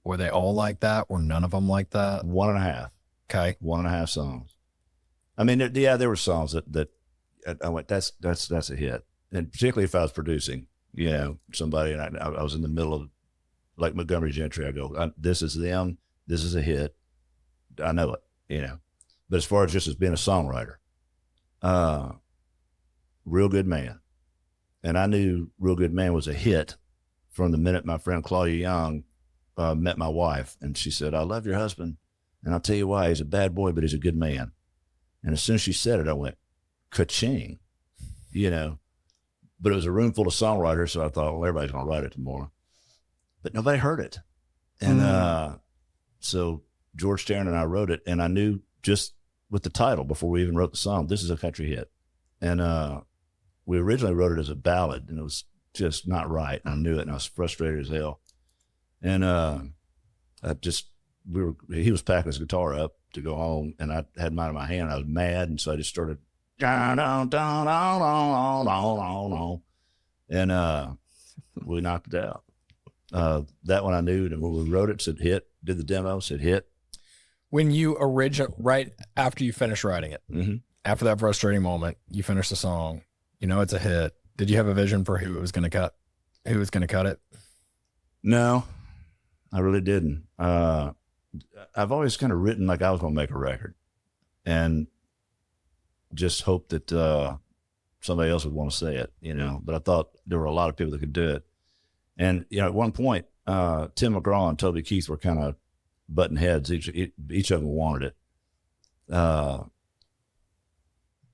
Were they all like that? Were none of them like that? 1.5. Okay. 1.5 songs. I mean, there were songs that I went, that's a hit. And particularly if I was producing, somebody, and I was in the middle of, like Montgomery Gentry, I go, this is them, this is a hit. I know it, But as far as just as being a songwriter, Real Good Man. And I knew Real Good Man was a hit from the minute my friend Claudia Young met my wife. And she said, I love your husband. And I'll tell you why, he's a bad boy, but he's a good man. And as soon as she said it, I went, ka-ching, But it was a room full of songwriters, so I thought, well, everybody's going to write it tomorrow. But nobody heard it. And so George Tarrant and I wrote it, and I knew just with the title before we even wrote the song, this is a country hit. And we originally wrote it as a ballad, and it was just not right. And I knew it, and I was frustrated as hell. And he was packing his guitar up to go home, and I had mine in my hand. I was mad, and so I just started, and we knocked it out. That one I knew, and when we wrote it, said hit. Did the demo, said hit. When you right after you finished writing it, after that frustrating moment, you finished the song, it's a hit. Did you have a vision for who was going to cut it? No, I really didn't. I've always kind of written like I was going to make a record, and just hoped that somebody else would want to say it, you know. But I thought there were a lot of people that could do it. And you know, at one point, Tim McGraw and Toby Keith were kind of butting heads. Each of them wanted it.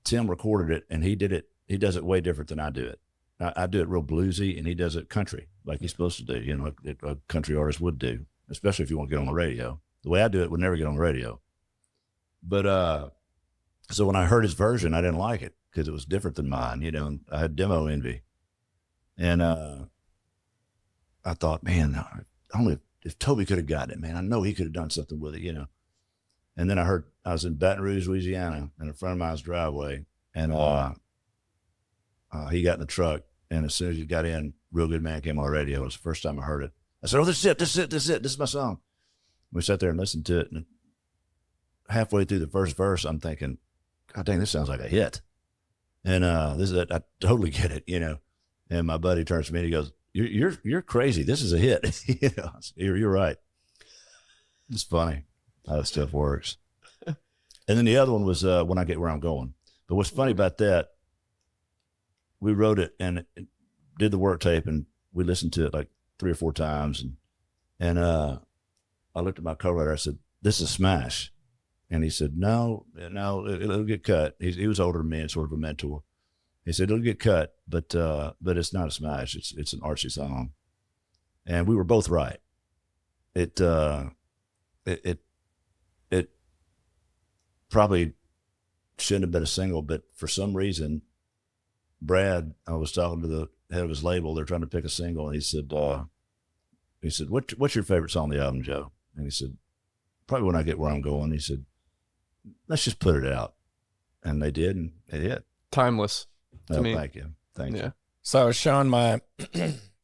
Tim recorded it, and he did it. He does it way different than I do it. I do it real bluesy, and he does it country, like he's supposed to do. You know, like a country artist would do, especially if you want to get on the radio. The way I do it would never get on the radio. But so when I heard his version, I didn't like it because it was different than mine. You know, and I had demo envy, and I thought, man, only if Toby could have gotten it, man, I know he could have done something with it, you know. And then I was in Baton Rouge, Louisiana, in a friend of mine's driveway, and he got in the truck, and as soon as he got in, Real Good Man came on the radio. It was the first time I heard it. I said, oh, this is my song. We sat there and listened to it, and halfway through the first verse, I'm thinking, God dang, this sounds like a hit. And I totally get it, you know. And my buddy turns to me and he goes, You're crazy. This is a hit. You know, you're right. It's funny how that stuff works. And then the other one was When I Get Where I'm Going. But what's funny about that, we wrote it and did the work tape, and we listened to it like 3 or 4 times. And I looked at my co-writer. I said, this is a smash. And he said, no, it'll get cut. He was older than me and sort of a mentor. He said, it'll get cut, but it's not a smash. It's an artsy song. And we were both right. It probably shouldn't have been a single, but for some reason, Brad, I was talking to the head of his label. They're trying to pick a single. And he said, what's your favorite song on the album, Joe? And he said, probably When I Get Where I'm Going. He said, let's just put it out. And they did, and it hit. Timeless to me. Thank you. Thank you. So I was showing my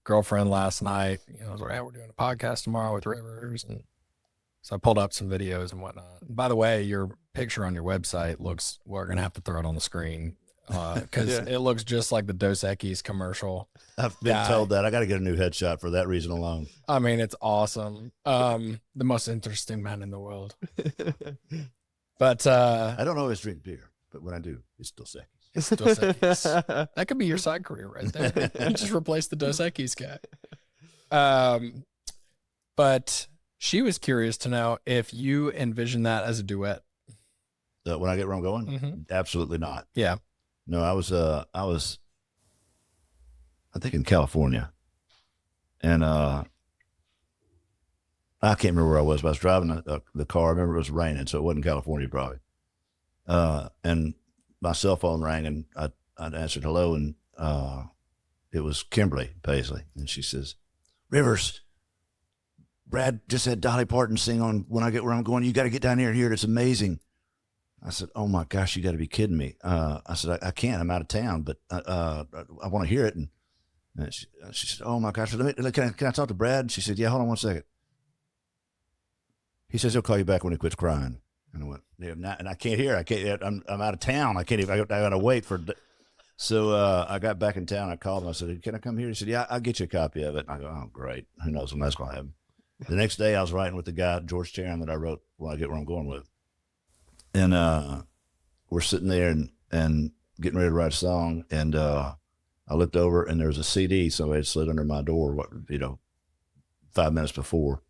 girlfriend last night, you know, I was like, hey, we're doing a podcast tomorrow with Rivers. And so I pulled up some videos and whatnot. And by the way, your picture on your website looks, we're going to have to throw it on the screen because it looks just like the Dos Equis commercial. I've been told that. I got to get a new headshot for that reason alone. I mean, it's awesome. The most interesting man in the world. But I don't always drink beer, but when I do, it's Dos Equis. It's Dos Equis. That could be your side career right there. Just replace the Dos Equis guy. But she was curious to know if you envision that as a duet. When I Get Where I'm Going? Mm-hmm. Absolutely not. Yeah. No, I was I think in California, and I can't remember where I was, but I was driving the car. I remember it was raining, so it wasn't California probably. And my cell phone rang, and I answered hello, and it was Kimberly Paisley, and she says, Rivers, Brad just had Dolly Parton sing on When I Get Where I'm Going. You got to get down here and hear it. It's amazing. I said, oh my gosh, you got to be kidding me. I said, I can't, I'm out of town, but I want to hear it. And she said, oh my gosh, can I talk to Brad? And she said, yeah, hold on one second. He says he'll call you back when he quits crying. And I went, yeah, and I can't hear. I'm out of town. I can't even. I got to wait for. So I got back in town. I called him. I said, can I come here? He said, yeah, I'll get you a copy of it. And I go, oh great. Who knows when that's going to happen? The next day, I was writing with the guy George Charon that I wrote When I Get Where I'm Going with, and we're sitting there and getting ready to write a song. And I looked over, and there was a CD somebody had slid under my door. 5 minutes before.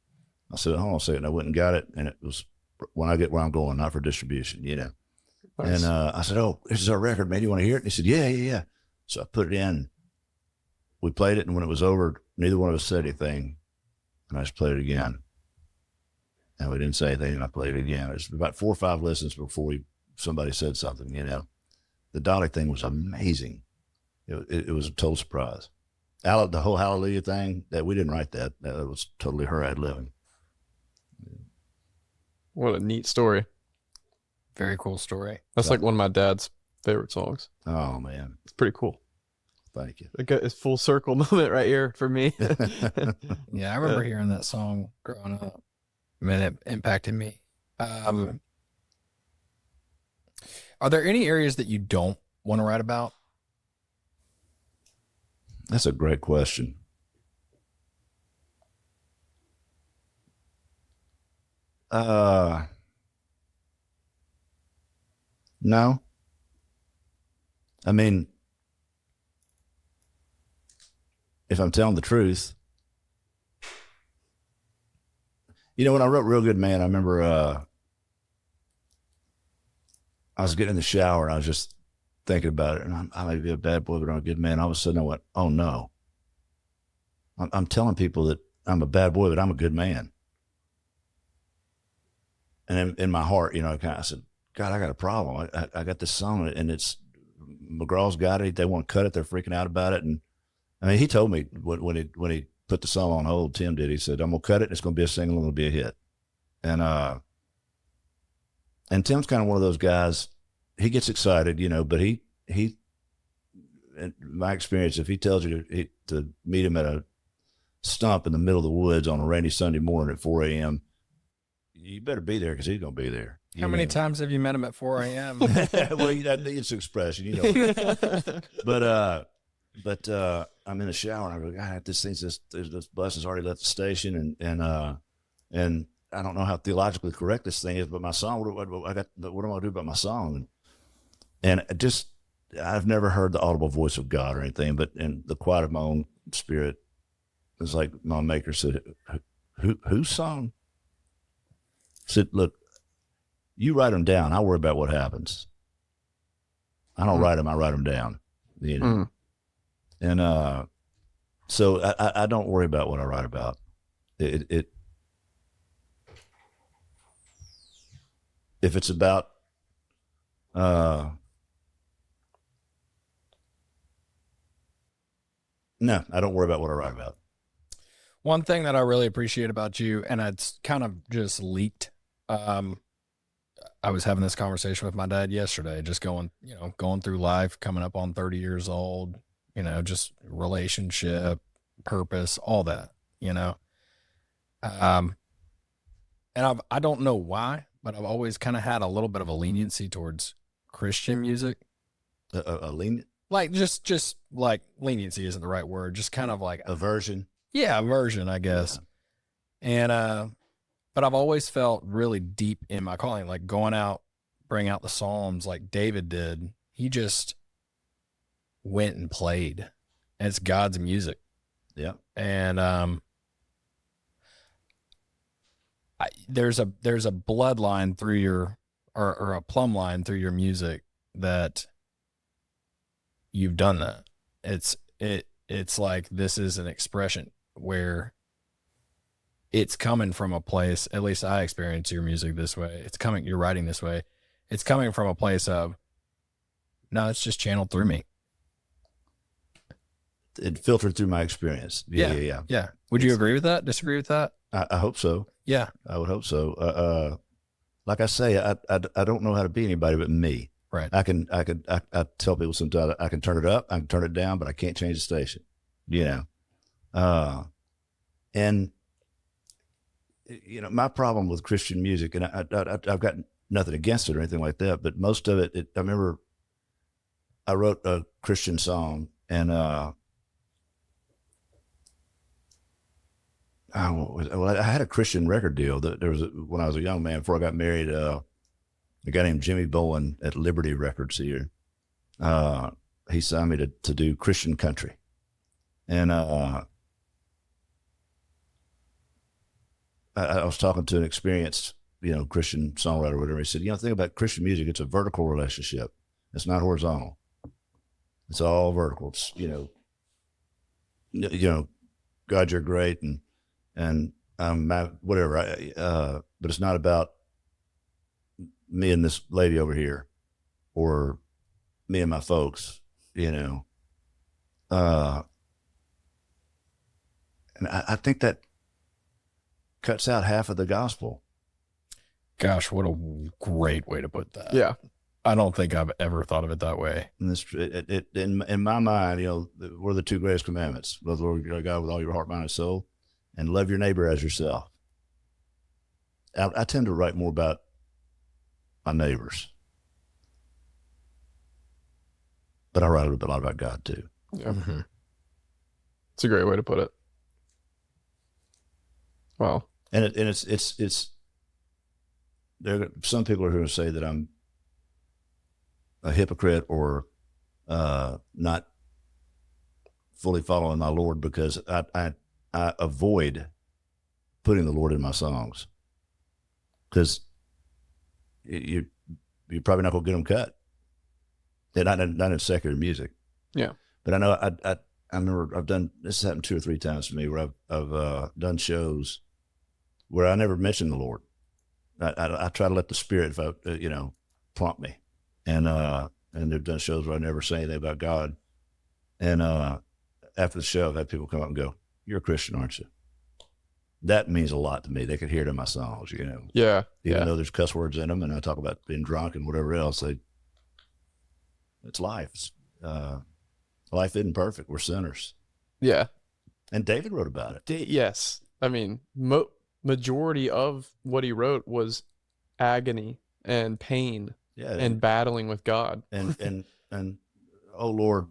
I said, hold on a second. I went and got it, and it was When I Get Where I'm Going, not for distribution, you know. Nice. And I said, oh, this is our record, man. You want to hear it? And he said, yeah. So I put it in. We played it, and when it was over, neither one of us said anything. And I just played it again. And we didn't say anything, and I played it again. It was about 4 or 5 listens before somebody said something, you know. The Dolly thing was amazing. It was a total surprise. The whole Hallelujah thing, that we didn't write that. That was totally her ad-libbing. What a neat story. Very cool story. That's like one of my dad's favorite songs. Oh, man. It's pretty cool. Thank you. It's full circle moment right here for me. Yeah, I remember hearing that song growing up. Man, it impacted me. Are there any areas that you don't want to write about? That's a great question. No. I mean, if I'm telling the truth, when I wrote Real Good Man, I remember I was getting in the shower and I was just thinking about it, and I may be a bad boy, but I'm a good man. All of a sudden I went, oh no. I'm telling people that I'm a bad boy, but I'm a good man. And in my heart, I said, God, I got a problem. I got this song, and it's McGraw's got it. They want to cut it. They're freaking out about it. And I mean, he told me when he put the song on hold, Tim did. He said, I'm gonna cut it. It's gonna be a single. It'll be a hit. And Tim's kind of one of those guys. He gets excited, but he, in my experience, if he tells you to meet him at a stump in the middle of the woods on a rainy Sunday morning at 4 a.m., you better be there because he's going to be there. How many times have you met him at 4 a.m.? Well, it's an expression, But I'm in the shower and I go, God, this bus has already left the station, and I don't know how theologically correct this thing is, but my song, what am I going to do about my song? And I've never heard the audible voice of God or anything, but in the quiet of my own spirit, it's like my maker said, whose song? I said, look, you write them down. I worry about what happens. I don't write them. I write them down. And so I don't worry about what I write about. If it's about no, I don't worry about what I write about. One thing that I really appreciate about you, and it's kind of just leaked. I was having this conversation with my dad yesterday, just going through life, coming up on 30 years old, just relationship, purpose, all that, and I don't know why, but I've always kind of had a little bit of a leniency towards Christian music. A lenient? Like just like leniency isn't the right word. Just kind of like aversion. Yeah, aversion, I guess. Yeah. And but I've always felt really deep in my calling, like going out, bring out the Psalms like David did. He just went and played. And it's God's music. Yeah. And there's a bloodline through your or a plumb line through your music that you've done that. It's like this is an expression where it's coming from a place, at least I experience your music this way. You're writing this way. It's coming from a place of, no, it's just channeled through me. It filtered through my experience. Yeah. Would you agree with that? Disagree with that? I hope so. Yeah. I would hope so. Like I say, I don't know how to be anybody but me. Right. I tell people sometimes I can turn it up, I can turn it down, but I can't change the station. And my problem with Christian music, and I've got nothing against it or anything like that, but most of it, I remember I wrote a Christian song, and I had a Christian record deal. When I was a young man, before I got married, a guy named Jimmy Bowen at Liberty Records here. He signed me to do Christian country. And I was talking to an experienced, Christian songwriter or whatever. He said, the thing about Christian music, it's a vertical relationship. It's not horizontal. It's all vertical. It's, God, you're great. And whatever. But it's not about me and this lady over here, or me and my folks, and I think that cuts out half of the gospel. Gosh, what a great way to put that. Yeah. I don't think I've ever thought of it that way. And in my mind, what are the two greatest commandments? Love the Lord your God with all your heart, mind, and soul, and love your neighbor as yourself. I tend to write more about my neighbors, but I write a lot about God too. Yeah. Mm-hmm. It's a great way to put it. Wow. And it's there are some people are going to say that I'm a hypocrite or not fully following my Lord because I avoid putting the Lord in my songs because you're probably not going to get them cut. They're not in secular music. Yeah. But I know I remember I've done this. Has happened 2 or 3 times to me where I've done shows where I never mentioned the Lord. I try to let the Spirit, prompt me, and they've done shows where I never say anything about God. And after the show, I've had people come up and go, "You're a Christian, aren't you?" That means a lot to me. They could hear it in my songs, Yeah. Even though there's cuss words in them, and I talk about being drunk and whatever else. It's life. Life isn't perfect. We're sinners. Yeah. And David wrote about it. Yes. I mean, majority of what he wrote was agony and pain and battling with God. And oh Lord,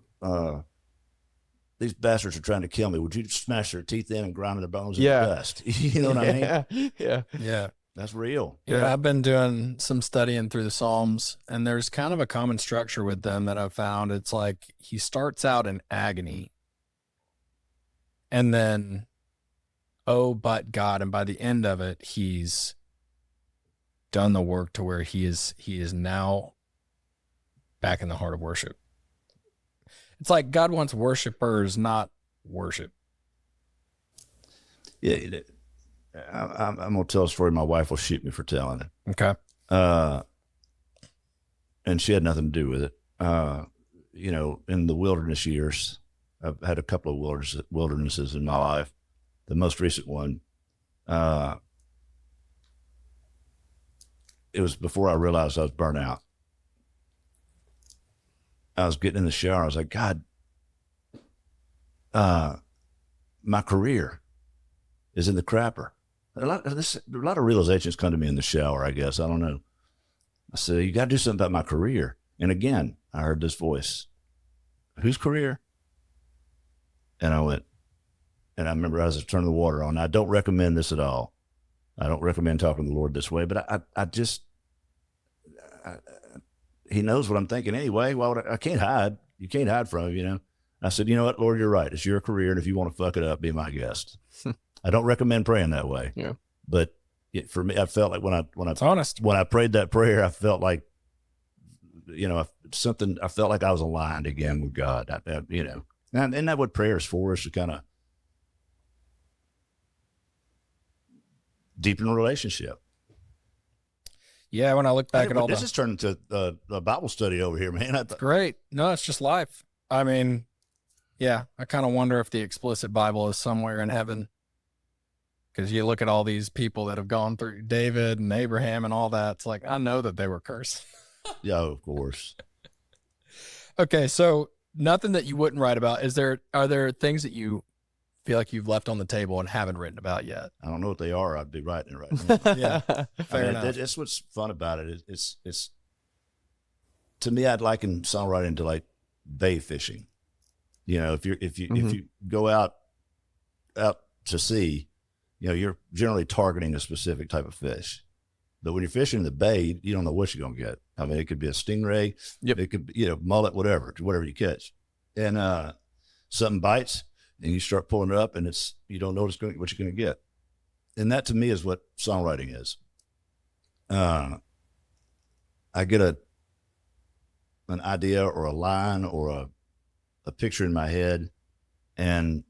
these bastards are trying to kill me. Would you smash their teeth in and grind their bones into dust? You know what I mean? Yeah. That's real. Yeah, I've been doing some studying through the Psalms, and there's kind of a common structure with them that I've found. It's like he starts out in agony, and then, oh, but God, and by the end of it, he's done the work to where he is now back in the heart of worship. It's like God wants worshipers, not worship. Yeah. I'm going to tell a story my wife will shoot me for telling it. Okay. And she had nothing to do with it. In the wilderness years, I've had a couple of wildernesses in my life. The most recent one, it was before I realized I was burnt out. I was getting in the shower. I was like, God, my career is in the crapper. A lot of realizations come to me in the shower, I guess. I don't know. I said, you got to do something about my career. And again, I heard this voice. Whose career? And I went, and I remember as I was turning the water on. I don't recommend this at all. I don't recommend talking to the Lord this way, but he knows what I'm thinking anyway. Why would I can't hide. You can't hide from him, I said, you know what, Lord, you're right. It's your career. And if you want to fuck it up, be my guest. I don't recommend praying that way. Yeah. But for me, I felt like It's honest. When I prayed that prayer, I felt like, I felt like I was aligned again with God, and isn't that what prayer is for, is to kind of deepen a relationship. Yeah. When I look back at all this has turned into a Bible study over here, man. Great. No, it's just life. I mean, yeah, I kind of wonder if the explicit Bible is somewhere in heaven. Because you look at all these people that have gone through David and Abraham and all that. It's like, I know that they were cursed. Yeah, of course. Okay, so nothing that you wouldn't write about. Are there things that you feel like you've left on the table and haven't written about yet? I don't know what they are. I'd be writing it right now. Yeah, fair enough. That's what's fun about it. It's to me, I'd liken songwriting to like bay fishing. If you go out to sea, you're generally targeting a specific type of fish. But when you're fishing in the bay, you don't know what you're going to get. I mean, it could be a stingray. Yep. It could be, mullet, whatever you catch. And something bites and you start pulling it up and you don't know what you're going to get. And that to me is what songwriting is. I get an idea or a line or a picture in my head, and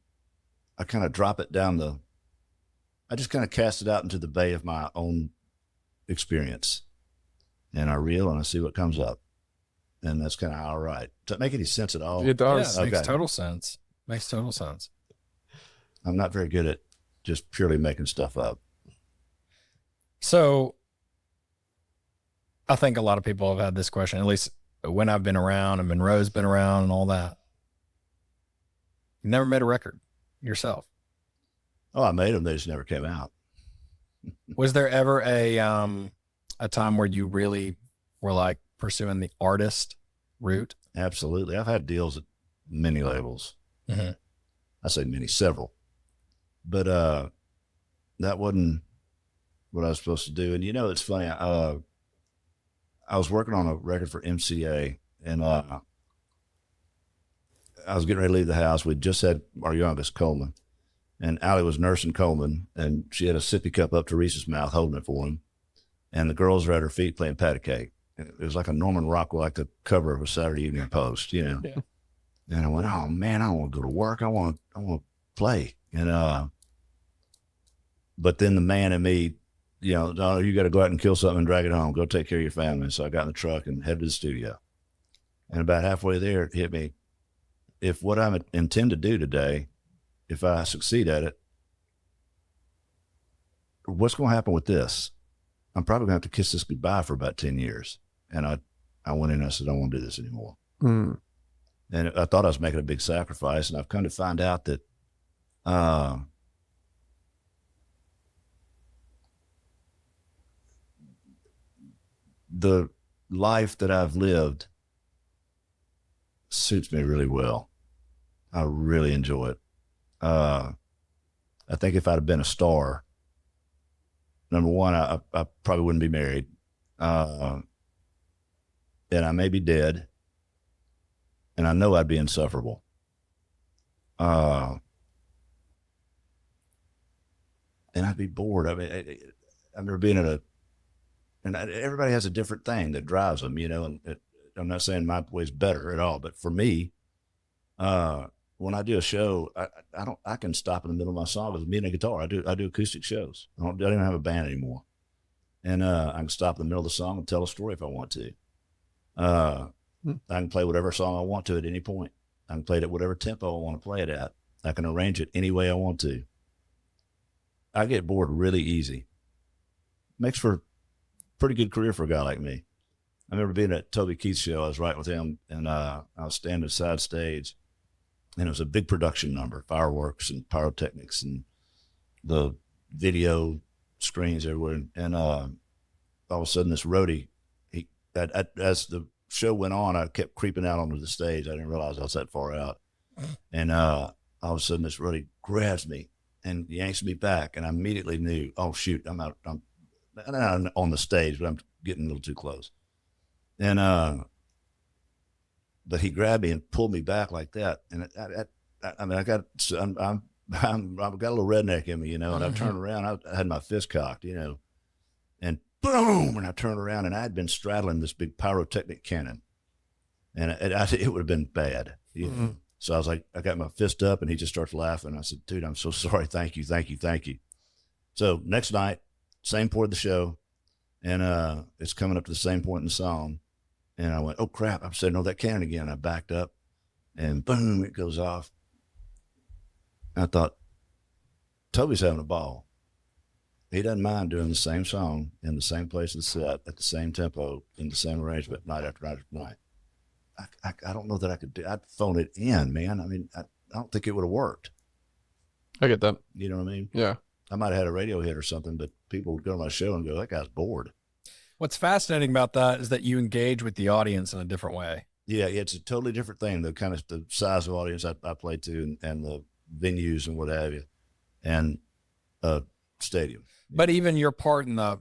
I kind of drop it down I just kind of cast it out into the bay of my own experience, and I reel and I see what comes up, and that's kind of how I write. Does that make any sense at all? It does. Yeah, it makes total sense. Makes total sense. I'm not very good at just purely making stuff up. So I think a lot of people have had this question, at least when I've been around and Monroe's been around and all that. You never made a record yourself. Oh, I made them. They just never came out. Was there ever a time where you really were like pursuing the artist route? Absolutely. I've had deals at many labels. Mm-hmm. I say many, several. But that wasn't what I was supposed to do. And it's funny. I was working on a record for MCA, and I was getting ready to leave the house. We'd just had our youngest, Coleman, and Allie was nursing Coleman, and she had a sippy cup up to Reese's mouth, holding it for him. And the girls were at her feet playing patty cake. It was like a Norman Rockwell, like the cover of a Saturday Evening Post, Yeah. And I went, oh man, I don't want to go to work. I want to play. And but then the man in me, no, you got to go out and kill something and drag it home. Go take care of your family. So I got in the truck and headed to the studio. And about halfway there, it hit me. If what I intend to do today, if I succeed at it, what's going to happen with this? I'm probably going to have to kiss this goodbye for about 10 years. And I went in and I said, I don't want to do this anymore. Mm. And I thought I was making a big sacrifice. And I've come to find out that the life that I've lived suits me really well. I really enjoy it. I think if I'd have been a star, number one, I probably wouldn't be married. And I may be dead. And I know I'd be insufferable. And I'd be bored. I mean, I remember being at everybody has a different thing that drives them, and I'm not saying my way's better at all, but for me, when I do a show, I can stop in the middle of my song with me and a guitar. I do acoustic shows. I don't even have a band anymore. And I can stop in the middle of the song and tell a story if I want to. I can play whatever song I want to at any point. I can play it at whatever tempo I want to play it at. I can arrange it any way I want to. I get bored really easy. Makes for a pretty good career for a guy like me. I remember being at Toby Keith's show. I was writing with him, and I was standing side stage, and it was a big production number, fireworks and pyrotechnics and the video screens everywhere. And all of a sudden, this roadie, as the show went on, I kept creeping out onto the stage. I didn't realize I was that far out. And all of a sudden, this roadie grabs me and yanks me back, and I immediately knew, oh shoot, I'm out. I'm not on the stage, but I'm getting a little too close. And but he grabbed me and pulled me back like that. And I've got a little redneck in me, and I turned around, I had my fist cocked, and boom, and I turned around, and I had been straddling this big pyrotechnic cannon, and it would have been bad. Mm-hmm. So I was like, I got my fist up, and he just starts laughing. I said, dude, I'm so sorry. Thank you. So next night, same point of the show, and it's coming up to the same point in the song. And I went, oh crap, I'm setting on that cannon again. I backed up, and boom, it goes off. I thought, Toby's having a ball. He doesn't mind doing the same song in the same place of the set, at the same tempo, in the same arrangement, night after night after night. I don't know that I could do. I'd phone it in, man. I mean, I don't think it would have worked. I get that. You know what I mean? Yeah. I might have had a radio hit or something, but people would go to my show and go, that guy's bored. What's fascinating about that is that you engage with the audience in a different way. Yeah, it's a totally different thing. The kind of the size of audience I play to, and the venues and what have you, and stadium. But even your part in the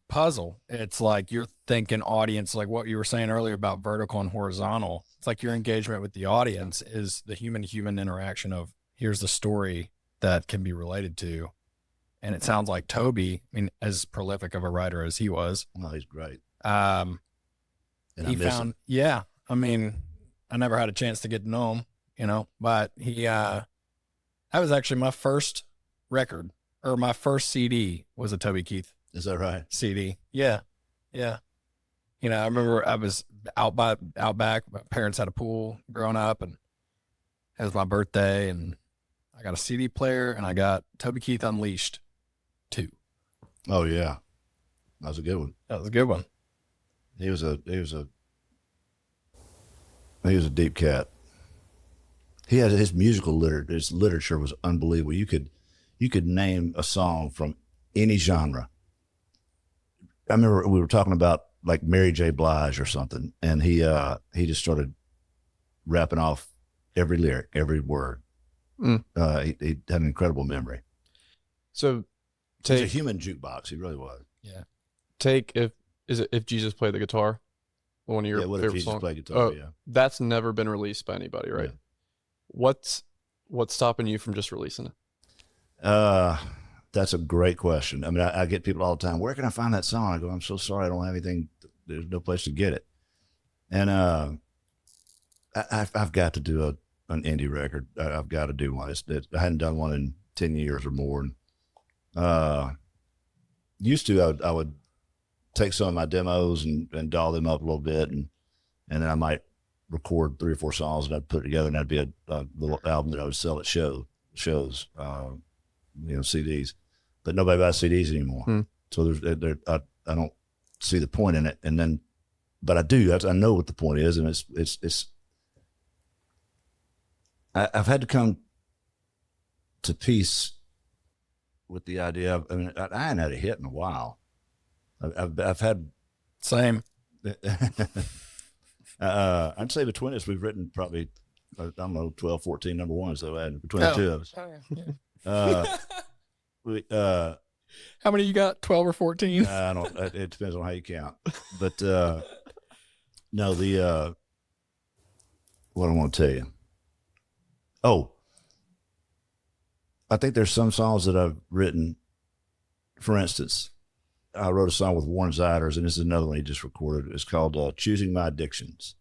puzzle, it's like you're thinking audience, like what you were saying earlier about vertical and horizontal. It's like your engagement with the audience is the human-to-human interaction of here's the story that can be related to. And it sounds like Toby, I mean, as prolific of a writer as he was. Oh, he's great. And he found, yeah, I mean, I never had a chance to get to know him, but that was actually my first record, or my first CD was a Toby Keith. Is that right? CD. Yeah. Yeah. I remember I was out back. My parents had a pool growing up, and it was my birthday, and I got a CD player, and I got Toby Keith Unleashed 2. Oh yeah. That was a good one. That was a good one. He was a deep cat. He had his his literature was unbelievable. You could name a song from any genre. I remember we were talking about like Mary J. Blige or something, and he just started rapping off every lyric, every word. He had an incredible memory. So He's a human jukebox. He really was. Yeah. If Jesus played the guitar, one of your What if favorite Jesus songs. played guitar? That's never been released by anybody, right? Yeah. What's stopping you from just releasing it? That's a great question. I mean, I get people all the time, where can I find that song? I go, I'm so sorry, I don't have anything. There's no place to get it. And I've got to do an indie record. I've got to do one. I hadn't done one in 10 years or more. And, used to, I would take some of my demos and doll them up a little bit, and then I might record 3 or 4 songs, and I'd put it together, and that'd be a little album that I would sell at shows, CDs. But nobody buys CDs anymore. So I don't see the point in it. And then, but I do. I know what the point is, and I've had to come to peace with the idea of, I mean, I hadn't had a hit in a while. I've had same. I'd say between us, we've written probably, I don't know, 12, 14 number ones though, between the two of us. How many you got? 12 or 14? I don't. It depends on how you count. But no, what I want to tell you. Oh, I think there's some songs that I've written. For instance, I wrote a song with Warren Ziders, and this is another one he just recorded. It's called "Choosing My Addictions."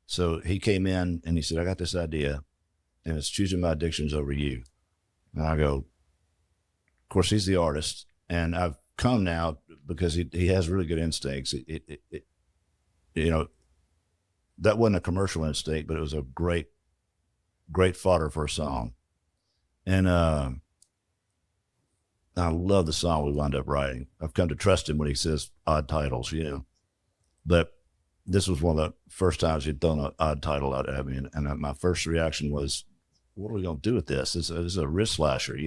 So he came in and he said, "I got this idea, and it's choosing my addictions over you." And I go, of course, he's the artist, and I've come now because he has really good instincts. That wasn't a commercial instinct, but it was a great fodder for a song. And I love the song we wound up writing. I've come to trust him when he says odd titles, But this was one of the first times he'd thrown an odd title out at me, and my first reaction was, what are we going to do with this? This is a wrist slasher,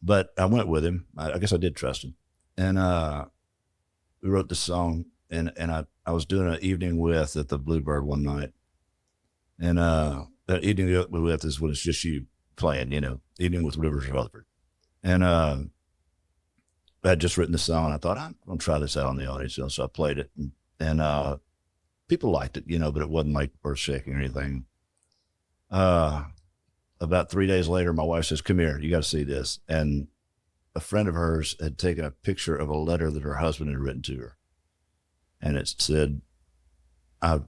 But I went with him. I guess I did trust him. And we wrote this song, and I was doing an evening with at the Bluebird one night. And that evening with is when it's just you playing, evening with Rutherford. And I had just written the song, and I thought, I'm going to try this out on the audience. So I played it, and people liked it, but it wasn't like earth shaking or anything. About 3 days later, my wife says, "Come here, you got to see this." And a friend of hers had taken a picture of a letter that her husband had written to her. And it said, at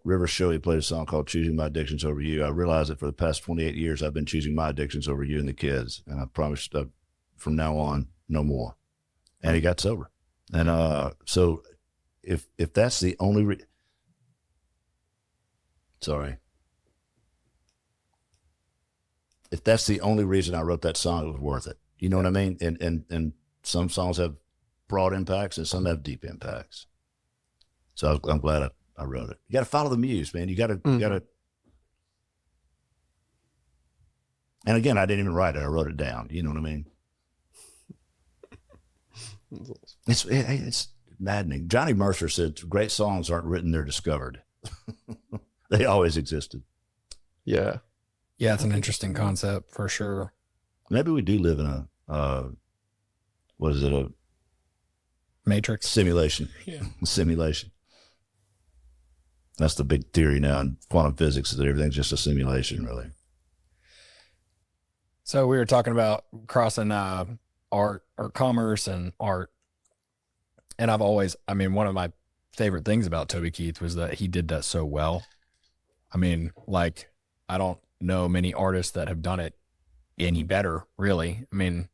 River's show, he played a song called "Choosing My Addictions Over You." I realized that for the past 28 years, I've been choosing my addictions over you and the kids. And I promised from now on, no more. And he got sober. And so if that's the only if that's the only reason I wrote that song, it was worth it. You know what I mean? And some songs have broad impacts and some have deep impacts. So I'm glad I wrote it. You got to follow the muse, man. You got to. And again, I didn't even write it. I wrote it down. You know what I mean? It's maddening. Johnny Mercer said, "Great songs aren't written; they're discovered." They always existed. Yeah. Yeah, it's an interesting concept for sure. Maybe we do live in a Matrix simulation. Yeah. Simulation. That's the big theory now in quantum physics, that everything's just a simulation, really. So we were talking about crossing art or commerce and art. And one of my favorite things about Toby Keith was that he did that so well. I mean, like, I don't know many artists that have done it any better, really. I mean,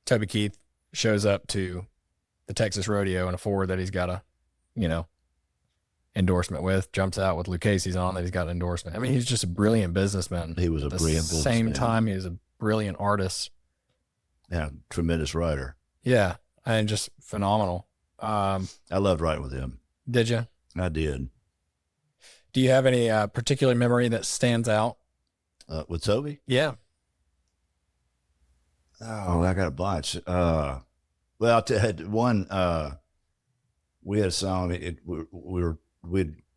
Toby Keith shows up to the Texas rodeo in a Ford that he's got a, endorsement with, jumps out with Lucchese's on that he's got an endorsement. I mean, he's just a brilliant businesman. He was a brilliant businessman. At the same time, he was a brilliant artist. Yeah, tremendous writer. Yeah, and just phenomenal. I loved writing with him. Did you? I did. Do you have any particular memory that stands out? With Toby? Yeah. Oh, I got a bunch. Well, I had one. We had a song. The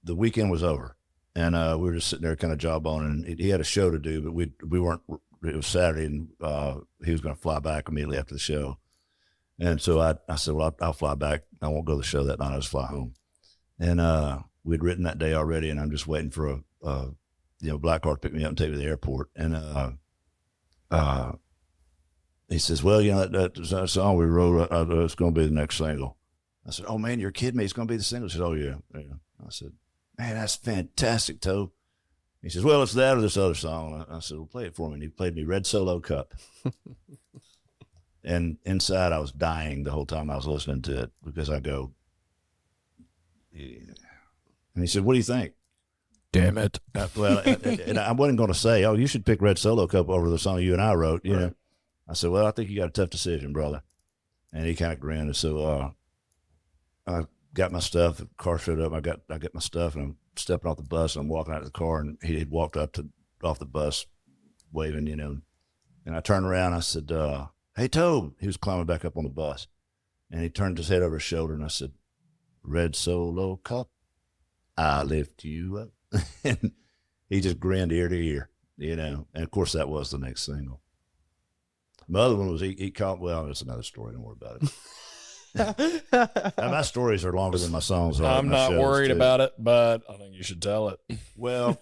weekend was over, and we were just sitting there, kind of jawboning. And he had a show to do, but we weren't it was Saturday, and he was going to fly back immediately after the show. And so I said, well, I'll fly back. I won't go to the show that night. I'll just fly home. And we'd written that day already, and I'm just waiting for a black car to pick me up and take me to the airport. And he says, well, that song we wrote, it's going to be the next single. I said, oh, man, you're kidding me. It's going to be the single. He said, oh, yeah. I said, man, that's fantastic, Tobe. He says, well, it's that or this other song. I said, well, play it for me. And he played me Red Solo Cup. And inside, I was dying the whole time I was listening to it, because I go, yeah. And he said, what do you think? Damn it. Well, and I wasn't going to say, oh, you should pick Red Solo Cup over the song you and I wrote, you know. I said, well, I think you got a tough decision, brother. And he kind of grinned. And so I got my stuff, the car showed up, I got my stuff, and I'm stepping off the bus, and I'm walking out of the car, and he had walked off the bus waving, and I turned around, I said, hey, Tobe. He was climbing back up on the bus, and he turned his head over his shoulder, and I said, Red Solo Cup, I lift you up. And he just grinned ear to ear, and of course that was the next single. My other one was he called, well, it's another story, don't worry about it. Now, my stories are longer than my songs are. I'm not worried about it, but I think you should tell it. Well,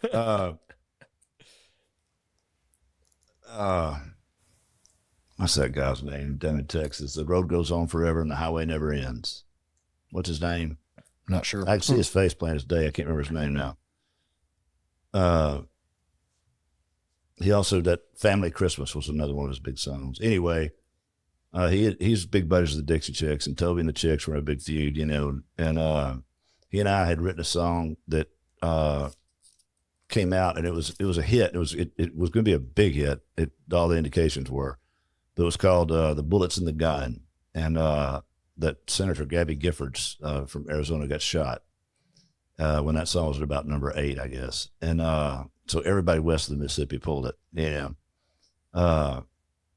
what's that guy's name down in Texas? The road goes on forever and the highway never ends. What's his name? Not sure. I can see his face plain as day. I can't remember his name now. He also, that Family Christmas was another one of his big songs. Anyway, he's big buddies with the Dixie Chicks, and Toby and the Chicks were in a big feud, and he and I had written a song that came out, and it was a hit. It was going to be a big hit. All the indications were. But it was called "The Bullets in the Gun," and that Senator Gabby Giffords from Arizona got shot when that song was at about number 8, I guess, and so everybody west of the Mississippi pulled it,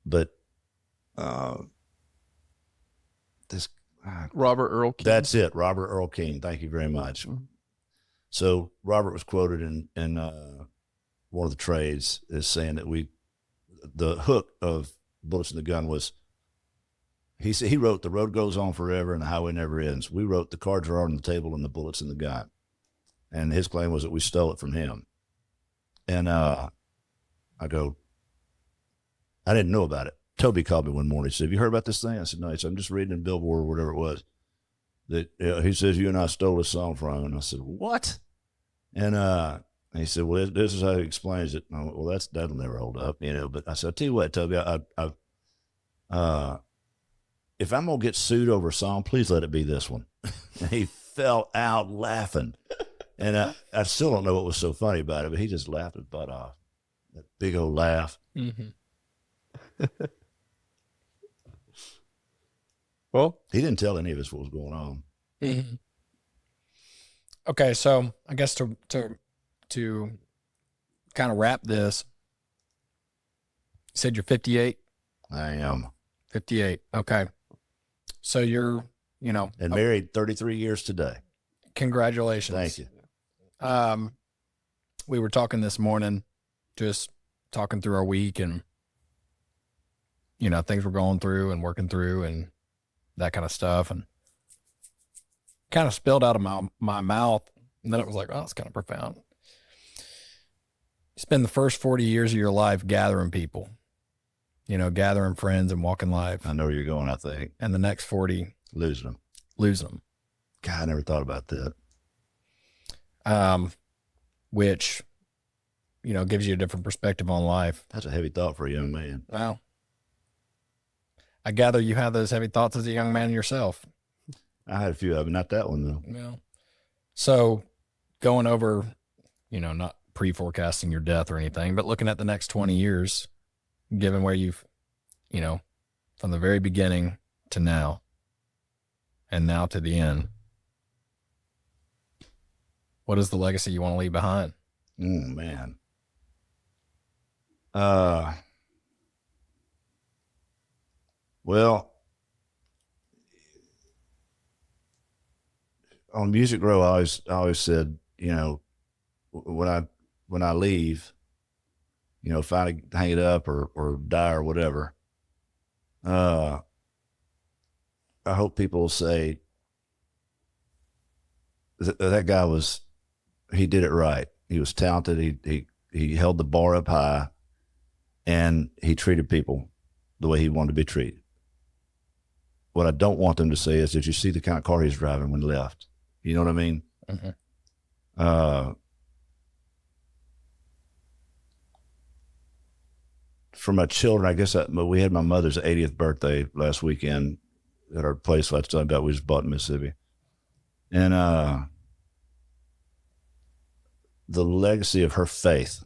but this Robert Earl King. That's it, Robert Earl King. Thank you very much. Mm-hmm. So Robert was quoted in one of the trades as saying that the hook of Bullets in the Gun was, he said he wrote "The road goes on forever and the highway never ends." We wrote "The cards are on the table and the bullets in the gun," and his claim was that we stole it from him. And I go, I didn't know about it. Toby called me one morning. He said, have you heard about this thing? I said, no. He said, I'm just reading in Billboard or whatever it was. That he says, you and I stole this song from him. And I said, what? And he said, well, this is how he explains it. And I went, well, that'll never hold up, But I said, I'll tell you what, Toby, if I'm going to get sued over a song, please let it be this one. And he fell out laughing. And I still don't know what was so funny about it, but he just laughed his butt off. That big old laugh. Mm-hmm. Well, he didn't tell any of us what was going on. Mm-hmm. Okay, so I guess to kind of wrap this, you said you're 58? I am. 58, okay. So you're, and married 33 years today. Congratulations. Thank you. We were talking this morning, just talking through our week and, things we're going through and working through and that kind of stuff. And kind of spilled out of my mouth. And then it was like, oh, it's kind of profound. You spend the first 40 years of your life gathering people, gathering friends and walking life. I know where you're going, I think. And the next 40, losing them. God, I never thought about that. Which, gives you a different perspective on life. That's a heavy thought for a young man. Wow. I gather you have those heavy thoughts as a young man yourself. I had a few of them, not that one though. Yeah. So going over, not pre-forecasting your death or anything, but looking at the next 20 years, given where you've, from the very beginning to now, and now to the end, what is the legacy you want to leave behind? Man. Well, on Music Row, I always said, when I leave, finally hang it up or die or whatever. I hope people will say that guy he did it right. He was talented. He held the bar up high, and he treated people the way he wanted to be treated. What I don't want them to say is, did you see the kind of car he's driving when he left? You know what I mean? Mm-hmm. For my children, I guess we had my mother's 80th birthday last weekend at our place I was talking about we just bought in Mississippi. And the legacy of her faith,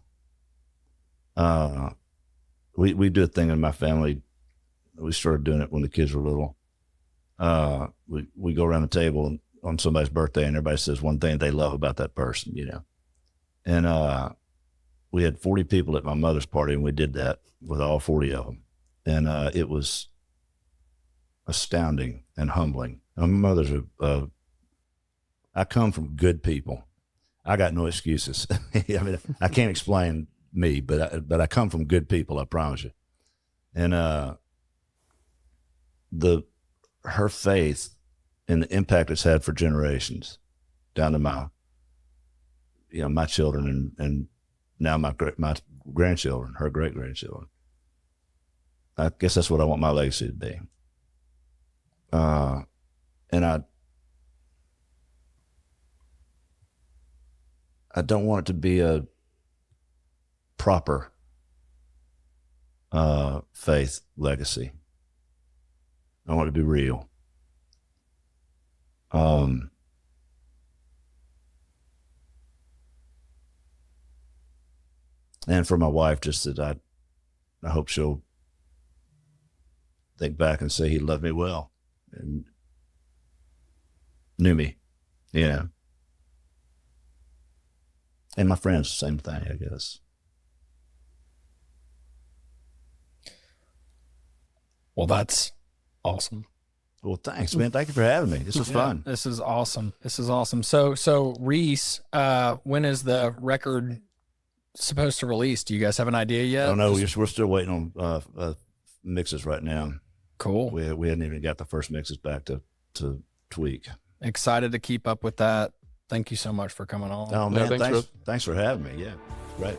we do a thing in my family. We started doing it when the kids were little. We go around the table on somebody's birthday and everybody says one thing they love about that person, And we had 40 people at my mother's party, and we did that with all 40 of them. And it was astounding and humbling. My mother's I come from good people. I got no excuses. I mean, I can't explain me, but I come from good people, I promise you. And her faith and the impact it's had for generations down to my children and now my grandchildren, her great grandchildren. I guess that's what I want my legacy to be. And I don't want it to be a proper faith legacy. I want it to be real. And for my wife, just that I hope she'll think back and say he loved me well and knew me, And my friends, same thing, I guess. Well, that's awesome. Well, thanks, man. Thank you for having me. This was fun. This is awesome. So Reese, when is the record supposed to release? Do you guys have an idea yet? I don't know. We're still waiting on mixes right now. Cool. We hadn't even got the first mixes back to tweak. Excited to keep up with that. Thank you so much for coming on. Oh man, thanks for having me. Yeah, great.